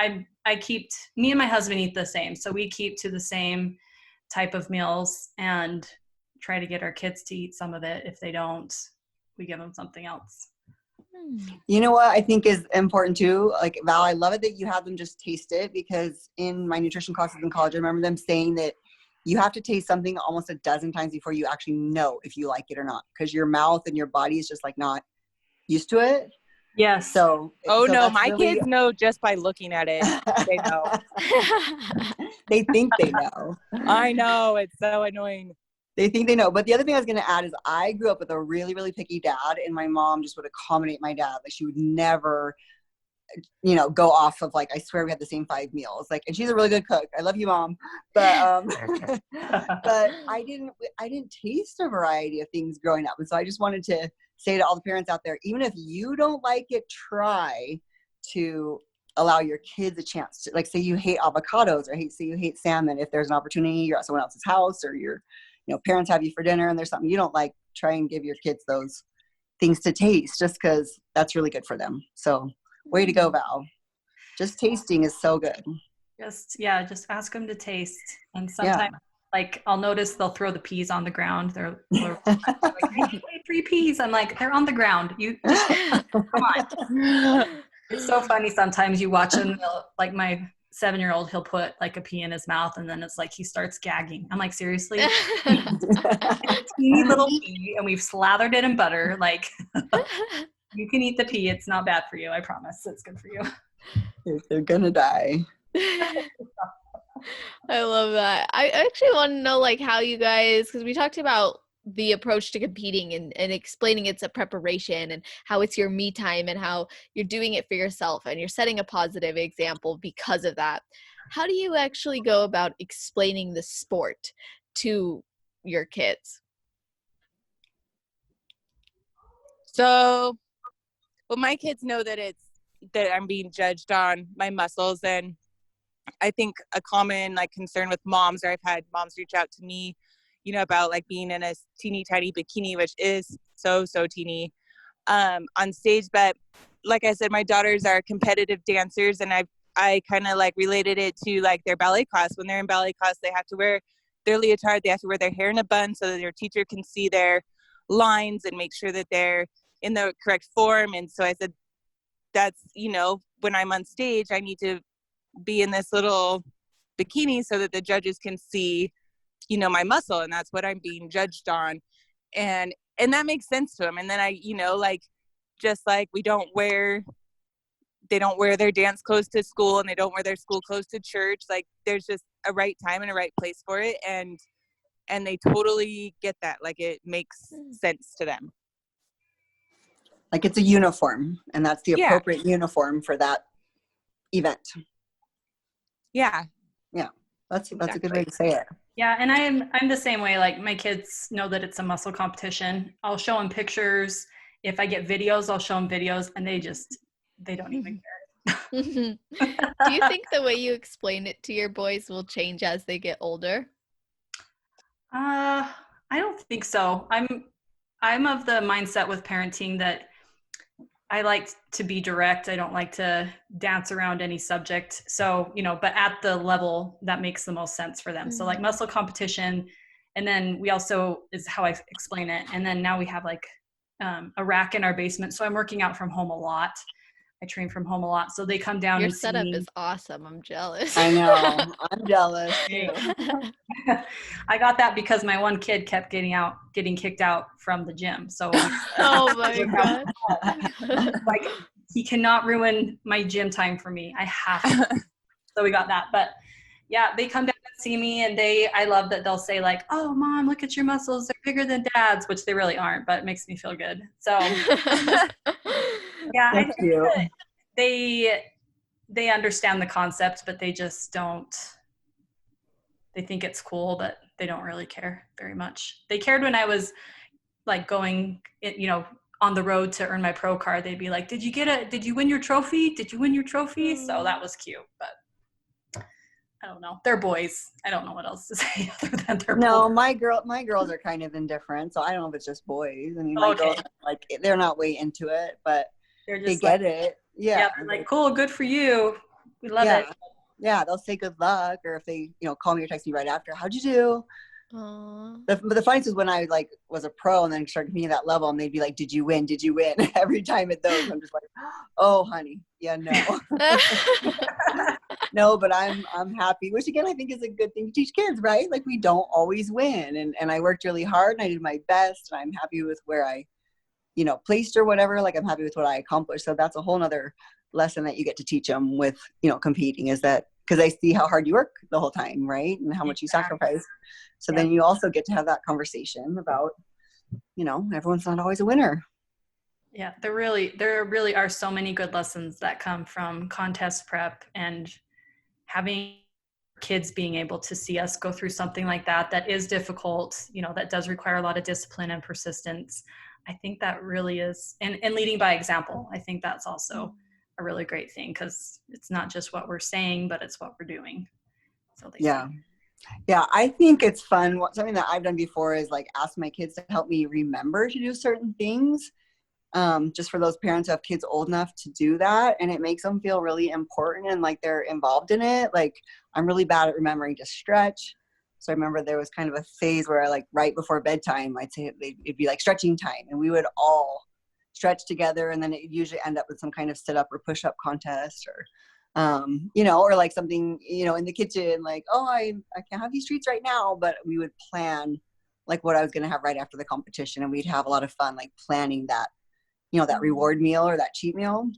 me and my husband eat the same. So we keep to the same type of meals and try to get our kids to eat some of it. If they don't, we give them something else. You know what I think is important too? Like Val, I love it that you have them just taste it, because in my nutrition classes in college, I remember them saying that you have to taste something almost a dozen times before you actually know if you like it or not, because your mouth and your body is just like not used to it. Yes. So My kids know just by looking at it. They know. They think they know. I know, it's so annoying. They think they know. But the other thing I was going to add is I grew up with a really, really picky dad, and my mom just would accommodate my dad. Like she would never, go off of like, I swear we had the same 5 meals. Like, and she's a really good cook. I love you, Mom. But, but I didn't taste a variety of things growing up. And so I just wanted to say to all the parents out there, even if you don't like it, try to allow your kids a chance to, like, say you hate avocados or say you hate salmon. If there's an opportunity, you're at someone else's house or your parents have you for dinner and there's something you don't like, try and give your kids those things to taste, just because that's really good for them. So way to go, Val. Just tasting is so good. Just ask them to taste. And sometimes like I'll notice they'll throw the peas on the ground. They're like, hey, 3 peas. I'm like, they're on the ground. You just come on. It's so funny. Sometimes you watch them, like my 7-year-old, he'll put like a pea in his mouth and then it's like he starts gagging. I'm like, seriously? Teeny little pea, and we've slathered it in butter. Like, you can eat the pea. It's not bad for you. I promise. It's good for you. They're gonna die. I love that. I actually want to know like how you guys, because we talked about the approach to competing and explaining it's a preparation and how it's your me time and how you're doing it for yourself and you're setting a positive example because of that. How do you actually go about explaining the sport to your kids? So, well, my kids know that I'm being judged on my muscles, and I think a common like concern with moms, or I've had moms reach out to me, about like being in a teeny tiny bikini, which is so teeny, on stage. But like I said, my daughters are competitive dancers, and I kind of like related it to like their ballet class. When they're in ballet class, they have to wear their leotard, they have to wear their hair in a bun so that their teacher can see their lines and make sure that they're in the correct form. And so I said, that's, when I'm on stage, I need to be in this little bikini so that the judges can see, my muscle, and that's what I'm being judged on. And that makes sense to them. And then I, just like they don't wear their dance clothes to school, and they don't wear their school clothes to church. Like there's just a right time and a right place for it. And and they totally get that. Like, it makes sense to them. Like it's a uniform, and that's the Yeah. appropriate uniform for that event. Yeah. Yeah, that's a good way to say it. Yeah, and I'm the same way. Like my kids know that it's a muscle competition. I'll show them pictures. If I get videos, I'll show them videos, and they don't even care. Do you think the way you explain it to your boys will change as they get older? I don't think so. I'm of the mindset with parenting that I like to be direct. I don't like to dance around any subject. So, but at the level that makes the most sense for them. So like muscle competition. And then we also, is how I explain it. And then now we have like a rack in our basement. So I'm working out from home a lot. I train from home a lot. So they come down Your and see setup me. is awesome. I'm jealous. I know. I'm jealous too. I got that because my one kid kept getting kicked out from the gym. So Oh my God. like he cannot ruin my gym time for me. I have to. So we got that. But yeah, they come down and see me, and I love that they'll say like, "Oh, Mom, look at your muscles. They're bigger than Dad's," which they really aren't, but it makes me feel good. So yeah, I That's think cute. that they understand the concept, but they just don't. They think it's cool, but they don't really care very much. They cared when I was like going, on the road to earn my pro card. They'd be like, did you win your trophy? Did you win your trophy? So that was cute, but I don't know. They're boys. I don't know what else to say other than they're No, boys. my girls are kind of indifferent, so I don't know if it's just boys. I mean, my Okay. girls are like, they're not way into it, but They're they just get like, it. Yeah. they're like, cool, good for you. We love yeah. it. Yeah, they'll say good luck, or if they, call me or text me right after, how'd you do? Aww. But the funniest is when I like was a pro and then started competing at that level, and they'd be like, did you win? Did you win? Every time at those, I'm just like, oh, honey, yeah, no. No, but I'm happy, which again, I think is a good thing to teach kids, right? Like we don't always win. And I worked really hard and I did my best, and I'm happy with where I, placed or whatever. Like I'm happy with what I accomplished. So that's a whole nother lesson that you get to teach them with, competing, is that because they see how hard you work the whole time, right? And how much you sacrifice. So then you also get to have that conversation about, everyone's not always a winner. Yeah, there really are so many good lessons that come from contest prep, and having kids being able to see us go through something like that is difficult, that does require a lot of discipline and persistence. I think that really is, and leading by example. I think that's also a really great thing, because it's not just what we're saying, but it's what we're doing. So they see. Yeah, I think it's fun. Something that I've done before is like ask my kids to help me remember to do certain things. Just for those parents who have kids old enough to do that, and it makes them feel really important and like they're involved in it. Like I'm really bad at remembering to stretch. So I remember there was kind of a phase where like right before bedtime, I'd say it'd be like stretching time, and we would all stretch together, and then it usually end up with some kind of sit up or push up contest, or or like something, in the kitchen, like, oh, I can't have these treats right now, but we would plan like what I was going to have right after the competition, and we'd have a lot of fun, like planning that, that reward meal or that cheat meal.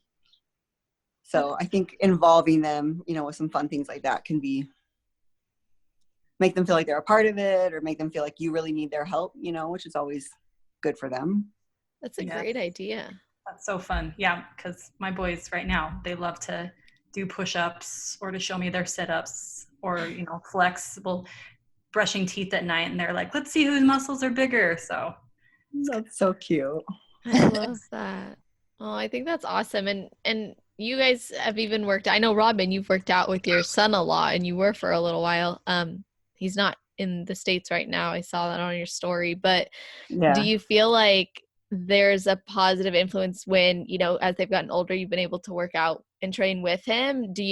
So I think involving them, with some fun things like that can make them feel like they're a part of it, or make them feel like you really need their help, which is always good for them. That's a great idea. That's so fun. Yeah, because my boys right now, they love to do push-ups or to show me their sit-ups, or flexible brushing teeth at night, and they're like, let's see whose muscles are bigger. So that's so cute. I love that. Oh, I think that's awesome. And you guys have even I know, Robin, you've worked out with your son a lot, and you were for a little while. He's not in the States right now. I saw that on your story, but do you feel like there's a positive influence when, as they've gotten older, you've been able to work out and train with him? Do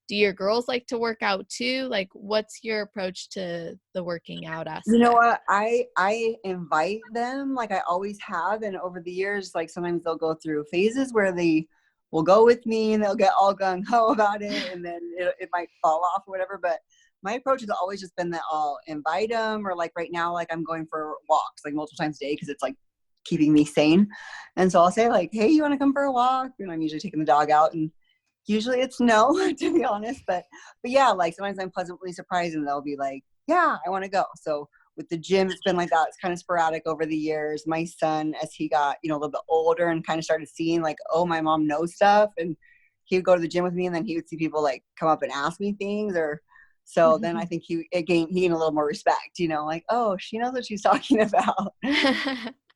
your girls like to work out too? Like, what's your approach to the working out aspect? You know what? I invite them, like I always have. And over the years, like sometimes they'll go through phases where they will go with me and they'll get all gung ho about it. And then it might fall off or whatever. But my approach has always just been that I'll invite them, or like right now, like I'm going for walks like multiple times a day, because it's like keeping me sane. And so I'll say like, hey, you want to come for a walk? And I'm usually taking the dog out, and usually it's no, to be honest. But yeah, like sometimes I'm pleasantly surprised, and they'll be like, yeah, I want to go. So with the gym, it's been like that. It's kind of sporadic over the years. My son, as he got, a little bit older and kind of started seeing like, oh, my mom knows stuff, and he would go to the gym with me, and then he would see people like come up and ask me things, or so then I think he gained a little more respect, like, oh, she knows what she's talking about.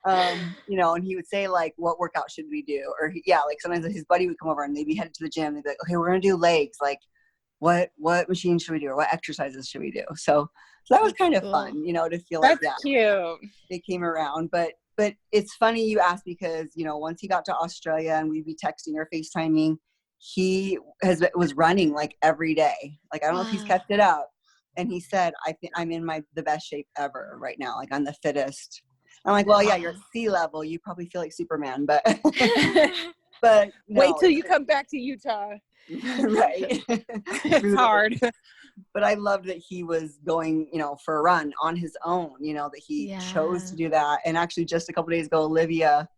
And he would say like, what workout should we do? Or like sometimes his buddy would come over and they'd be headed to the gym. They'd be like, okay, we're going to do legs. Like what machine should we do? Or what exercises should we do? So that was kind of fun, to feel like that. That's cute. They came around, but it's funny you asked because, once he got to Australia and we'd be texting or FaceTiming, he was running like every day. Like, I don't know if he's kept it up. And he said, I think I'm in the best shape ever right now. Like, I'm the fittest. I'm like, well, yeah, you're at sea level. You probably feel like Superman, but no. Wait till you come back to Utah. Right. It's hard. But I loved that he was going, for a run on his own, that he chose to do that. And actually just a couple days ago, Olivia,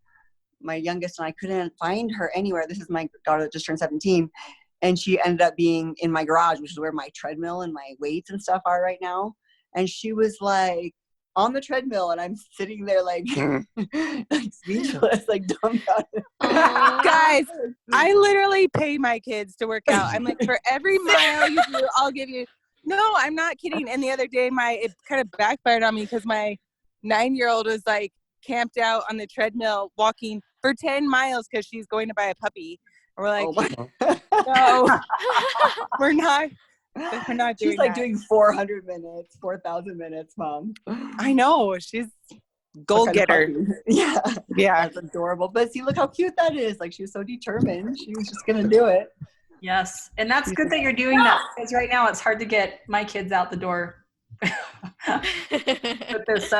my youngest, and I couldn't find her anywhere. This is my daughter that just turned 17. And she ended up being in my garage, which is where my treadmill and my weights and stuff are right now. And she was like on the treadmill, and I'm sitting there like, like speechless, like dumbfounded. Guys, I literally pay my kids to work out. I'm like, for every mile you do, I'll give you. No, I'm not kidding. And the other day, it kind of backfired on me because my 9-year-old was like camped out on the treadmill walking for 10 miles because she's going to buy a puppy. And we're like, no, we're not doing She's like that. doing 400 minutes, 4,000 minutes, Mom. I know. She's goal getter. Yeah. Yeah. That's adorable. But see, look how cute that is. Like, she was so determined. She was just going to do it. Yes. And that's good that you're doing that, because right now it's hard to get my kids out the door with this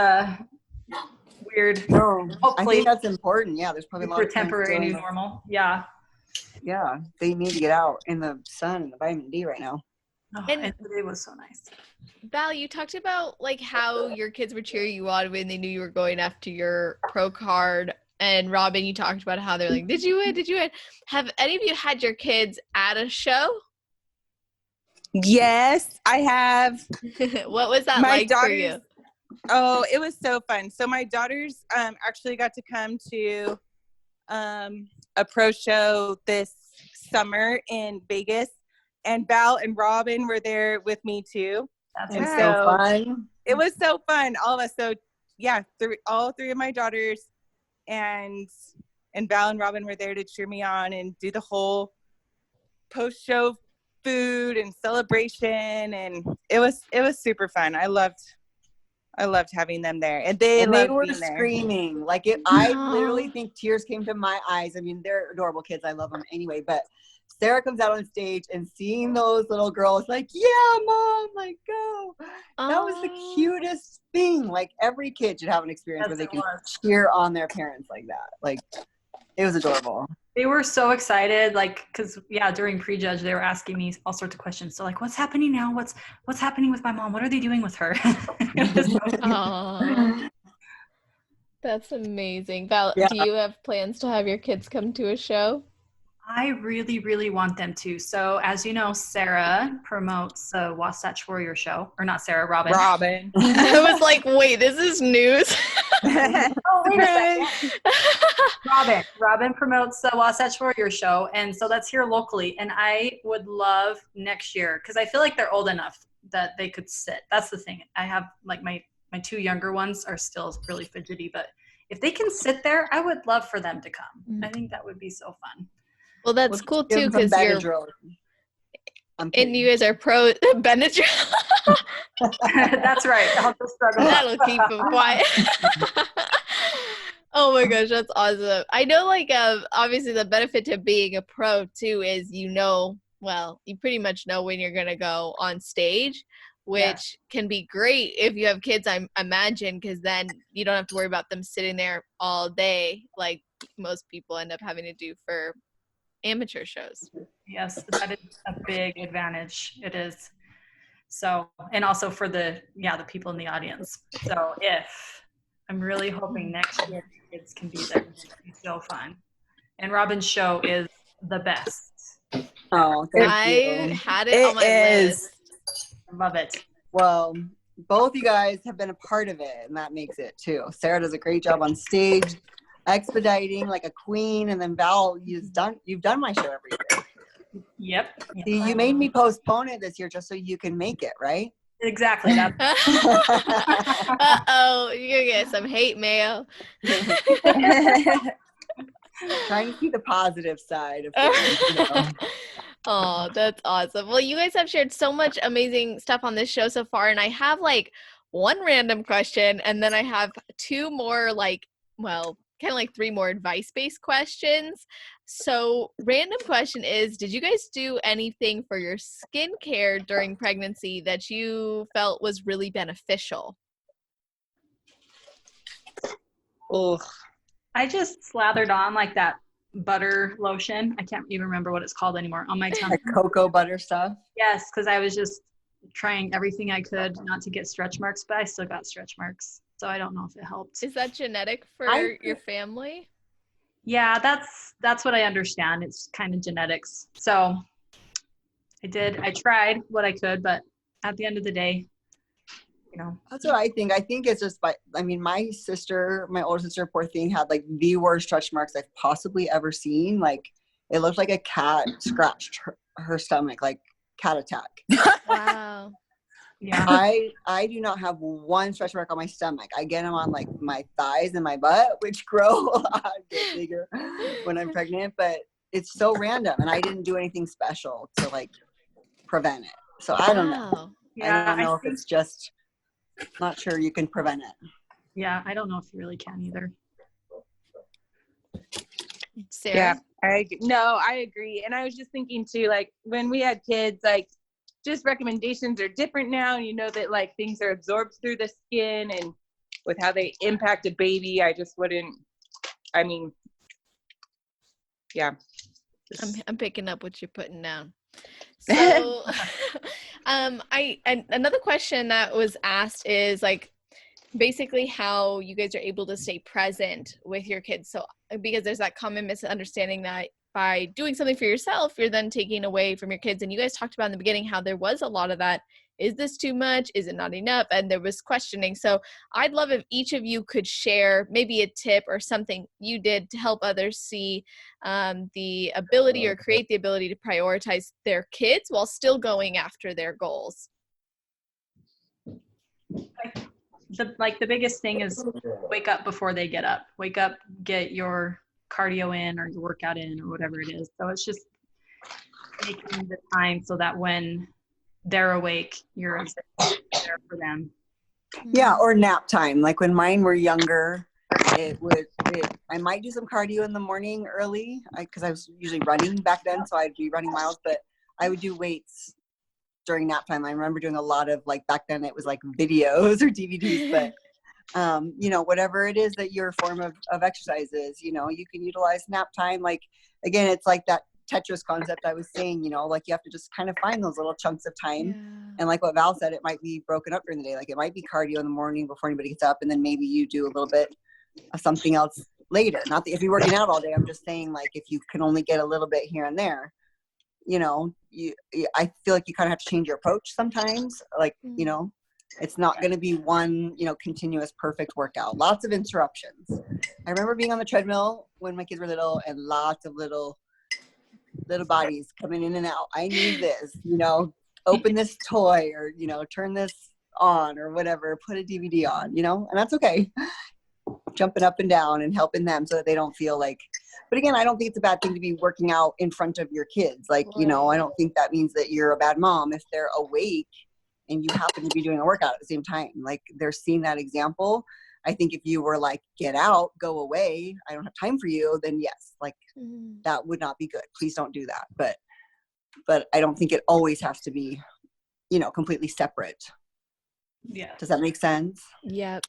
weird, I think that's important. Yeah, there's probably a lot of temporary new normal. Yeah. Yeah, they need to get out in the sun and the vitamin D right now. Oh, And- and today was so nice. Val, you talked about like how your kids were cheering you on when they knew you were going after your pro card. And Robin, you talked about how they're like, did you win? Did you win? Have any of you had your kids at a show? Yes, I have. What was that My like for daughters- you? Oh, it was so fun. So my daughters actually got to come to a pro show this summer in Vegas, and Val and Robin were there with me too. That's And right. so fun. it was so fun, all of us. So yeah, all three of my daughters and Val and Robin were there to cheer me on and do the whole post show food and celebration, and it was super fun. I loved having them there, and they were being there. screaming like it. I literally think tears came to my eyes. I mean, they're adorable kids. I love them anyway. But Sarah comes out on stage and seeing those little girls, like, yeah, Mom, like, go. That was the cutest thing. Like, every kid should have an experience where they can cheer on their parents like that. Like, it was adorable. They were so excited, like, because during prejudge they were asking me all sorts of questions. So like, what's happening now? What's happening with my mom? What are they doing with her? Aw. That's amazing. Val, Yeah. do you have plans to have your kids come to a show? I really, really want them to. So as you know, Sarah promotes the Wasatch Warrior show, or not Sarah, Robin. I was like, wait, this is news. Oh, wait a second. Robin promotes the Wasatch Warrior show, and so that's here locally. And I would love next year, because I feel like they're old enough that they could sit. That's the thing. I have like my 2 younger ones are still really fidgety, but if they can sit there, I would love for them to come. I think that would be so fun. Well, that's cool too, because you're and you guys are pro Benadryl. That's right. I'll just struggle. That'll keep them quiet. Oh my gosh, that's awesome. I know, like, obviously the benefit to being a pro too is you pretty much know when you're gonna go on stage, which can be great if you have kids, I imagine, because then you don't have to worry about them sitting there all day like most people end up having to do for amateur shows. Yes, that is a big advantage. It is. So, and also for the people in the audience. So I'm really hoping next year kids can be there. It's gonna be so fun. And Robin's show is the best. Oh, thank I you. had it on my list. I love it. Well, both you guys have been a part of it, and that makes it too. Sarah does a great job on stage, expediting like a queen, and then Val, you've done my show every year. Yep. See, you made me postpone it this year just so you can make it, right? Exactly. That. Uh-oh, you're gonna get some hate mail. Trying to see the positive side of things. You know? Oh, that's awesome. Well, you guys have shared so much amazing stuff on this show so far, and I have like one random question, and then I have two more kind of like three more advice-based questions. So, random question is, did you guys do anything for your skincare during pregnancy that you felt was really beneficial? Oh, I just slathered on like that butter lotion. I can't even remember what it's called anymore on my tongue. like cocoa butter stuff. Yes, because I was just trying everything I could not to get stretch marks, but I still got stretch marks. So I don't know if it helped. Is that genetic for your family? Yeah, that's what I understand. It's kind of genetics. So I tried what I could, but at the end of the day, you know. That's what I think. I think it's just my older sister, poor thing, had like the worst stretch marks I've possibly ever seen. Like it looked like a cat scratched her stomach, like cat attack. Wow. Yeah. I do not have one stretch mark on my stomach. I get them on like my thighs and my butt, which grow a lot, get bigger when I'm pregnant, but it's so random and I didn't do anything special to like prevent it. So I don't know. Wow. Yeah, I don't know if it's just not sure you can prevent it. Yeah, I don't know if you really can either. Sarah? Yeah, I agree. And I was just thinking too, like when we had kids, like just recommendations are different now. And you know that like things are absorbed through the skin and with how they impact a baby, yeah. I'm picking up what you're putting down. So, another question that was asked is like basically how you guys are able to stay present with your kids. So, because there's that common misunderstanding that by doing something for yourself, you're then taking away from your kids. And you guys talked about in the beginning how there was a lot of that. Is this too much? Is it not enough? And there was questioning. So I'd love if each of you could share maybe a tip or something you did to help others see the ability or create the ability to prioritize their kids while still going after their goals. The biggest thing is wake up before they get up. Wake up, get your cardio in or your workout in or whatever it is. So it's just making the time so that when they're awake, you're there for them. Yeah, or nap time. Like when mine were younger, I might do some cardio in the morning early because I was usually running back then, so I'd be running miles, but I would do weights during nap time. I remember doing a lot of like back then it was like videos or DVDs, but whatever it is that your form of exercise is, you can utilize nap time. Like, again, it's like that Tetris concept I was saying, like you have to just kind of find those little chunks of time. Yeah. And like what Val said, it might be broken up during the day. Like it might be cardio in the morning before anybody gets up. And then maybe you do a little bit of something else later. Not that if you're working out all day, I'm just saying like, if you can only get a little bit here and there, I feel like you kind of have to change your approach sometimes. Like, it's not going to be one, continuous perfect workout. Lots of interruptions. I remember being on the treadmill when my kids were little and lots of little bodies coming in and out. I need this, open this toy or, turn this on or whatever, put a DVD on, and that's okay. Jumping up and down and helping them so that they don't feel like, but again, I don't think it's a bad thing to be working out in front of your kids. Like, I don't think that means that you're a bad mom if they're awake and you happen to be doing a workout at the same time. Like they're seeing that example. I think if you were like, get out, go away, I don't have time for you, then yes, like that would not be good. Please don't do that. But I don't think it always has to be, completely separate. Yeah. Does that make sense? Yep.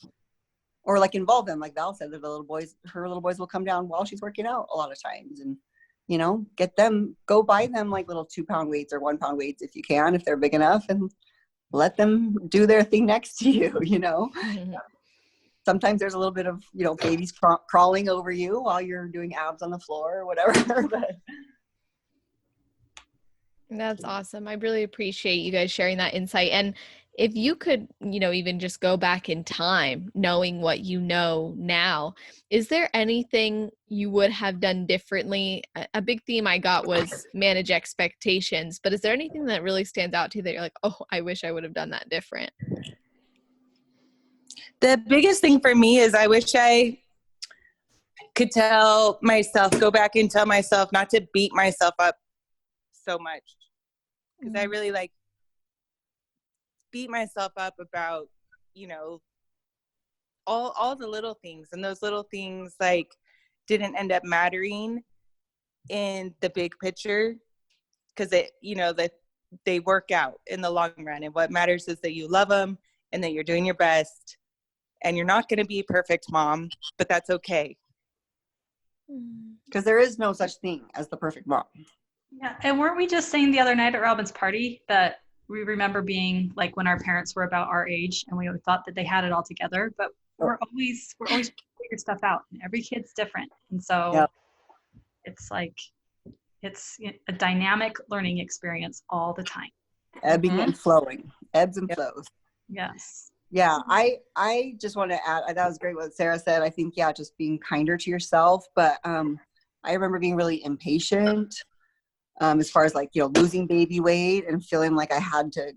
Or like involve them, like Val said, that her little boys will come down while she's working out a lot of times, and go buy them like little 2-pound weights or 1-pound weights if you can, if they're big enough, and let them do their thing next to you. Sometimes there's a little bit of babies crawling over you while you're doing abs on the floor or whatever. But that's awesome. I really appreciate you guys sharing that insight. And if you could, even just go back in time, knowing what you know now, is there anything you would have done differently? A big theme I got was manage expectations, but is there anything that really stands out to you that you're like, oh, I wish I would have done that different? The biggest thing for me is I wish I could go back and tell myself not to beat myself up so much. Because I really beat myself up about, all the little things, and those little things didn't end up mattering in the big picture, because that they work out in the long run. And what matters is that you love them and that you're doing your best, and you're not going to be a perfect mom, but that's okay. Because there is no such thing as the perfect mom. Yeah, and weren't we just saying the other night at Robin's party that we remember being like when our parents were about our age and we thought that they had it all together, but we're always figure stuff out, and every kid's different, and so it's a dynamic learning experience all the time, ebbing and flowing, ebbs and flows. Yes. Yeah, I just want to add, that was great what Sarah said. I think, just being kinder to yourself. But I remember being really impatient as far as losing baby weight and feeling like I had to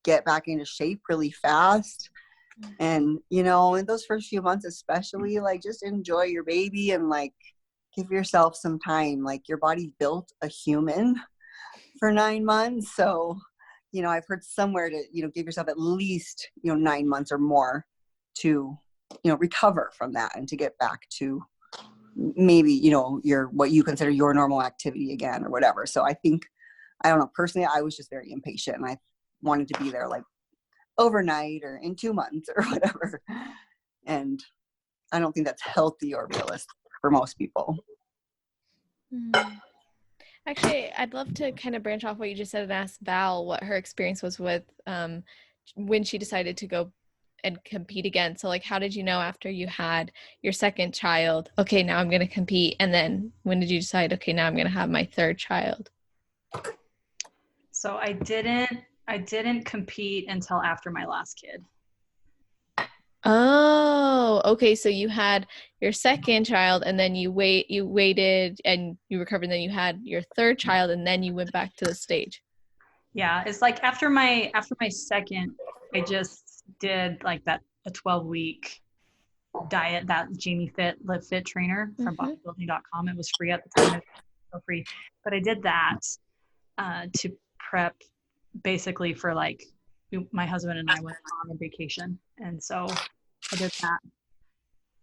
get back into shape really fast. And, in those first few months, especially, just enjoy your baby and give yourself some time. Your body built a human for 9 months. So, I've heard somewhere to, give yourself at least, 9 months or more to, recover from that and to get back to maybe, your, what you consider your normal activity again or whatever. So I think, I don't know, personally, I was just very impatient and I wanted to be there overnight or in 2 months or whatever. And I don't think that's healthy or realistic for most people. Actually, I'd love to kind of branch off what you just said and ask Val what her experience was with when she decided to go and compete again. So how did you know after you had your second child, okay, now I'm going to compete? And then when did you decide, okay, now I'm going to have my third child? So I didn't compete until after my last kid. Oh, okay. So you had your second child and then you waited and you recovered, and then you had your third child and then you went back to the stage. Yeah. It's after my second, I just did a 12-week diet, that Jamie Fit Live Fit trainer from bodybuilding.com. It was free at the time. It was so free, but I did that to prep basically for my husband and I went on a vacation. And so I did that.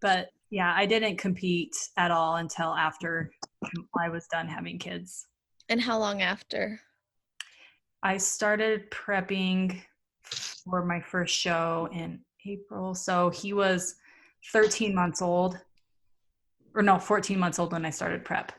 But yeah, I didn't compete at all until after I was done having kids. And how long after? I started prepping for my first show in April. So he was 13 months old, or no, 14 months old when I started prep.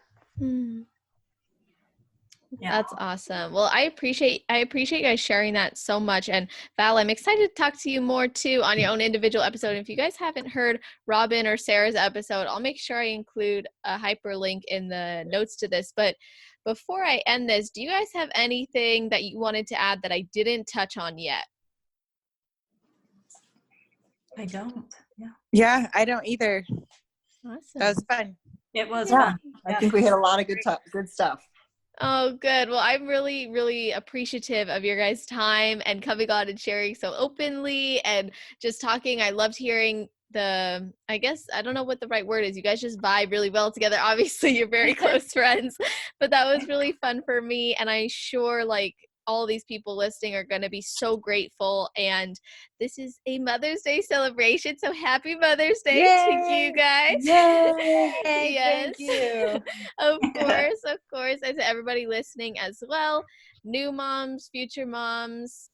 Yeah. That's awesome. Well, I appreciate you guys sharing that so much. And Val, I'm excited to talk to you more too on your own individual episode. And if you guys haven't heard Robin or Sarah's episode, I'll make sure I include a hyperlink in the notes to this. But before I end this, do you guys have anything that you wanted to add that I didn't touch on yet? I don't. Yeah, I don't either. Awesome. That was fun. It was fun. I think we hit a lot of good stuff. Oh, good. Well, I'm really, really appreciative of your guys' time and coming on and sharing so openly and just talking. I loved hearing I guess, I don't know what the right word is. You guys just vibe really well together. Obviously, you're very close friends, but that was really fun for me. And I'm sure all these people listening are going to be so grateful. And this is a Mother's Day celebration. So happy Mother's Day to you guys. Yay! Yes. Thank you. Of course. And to everybody listening as well. New moms, future moms,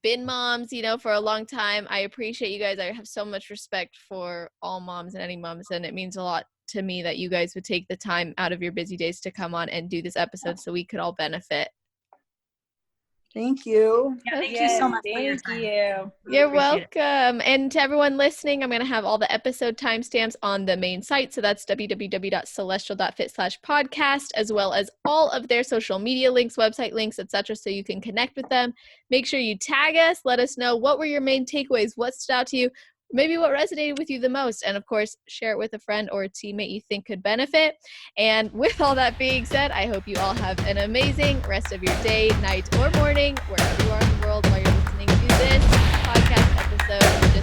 been moms, for a long time. I appreciate you guys. I have so much respect for all moms and any moms. And it means a lot to me that you guys would take the time out of your busy days to come on and do this episode so we could all benefit. Thank you. Yeah, thank you so much for your Thank time. you. Really You're appreciate it. welcome. And to everyone listening, I'm going to have all the episode timestamps on the main site. So that's www.celestial.fit/podcast, as well as all of their social media links, website links, etc. So you can connect with them. Make sure you tag us. Let us know what were your main takeaways, what stood out to you, maybe what resonated with you the most. And of course, share it with a friend or a teammate you think could benefit. And with all that being said, I hope you all have an amazing rest of your day, night, or morning, wherever you are in the world while you're listening to this podcast episode.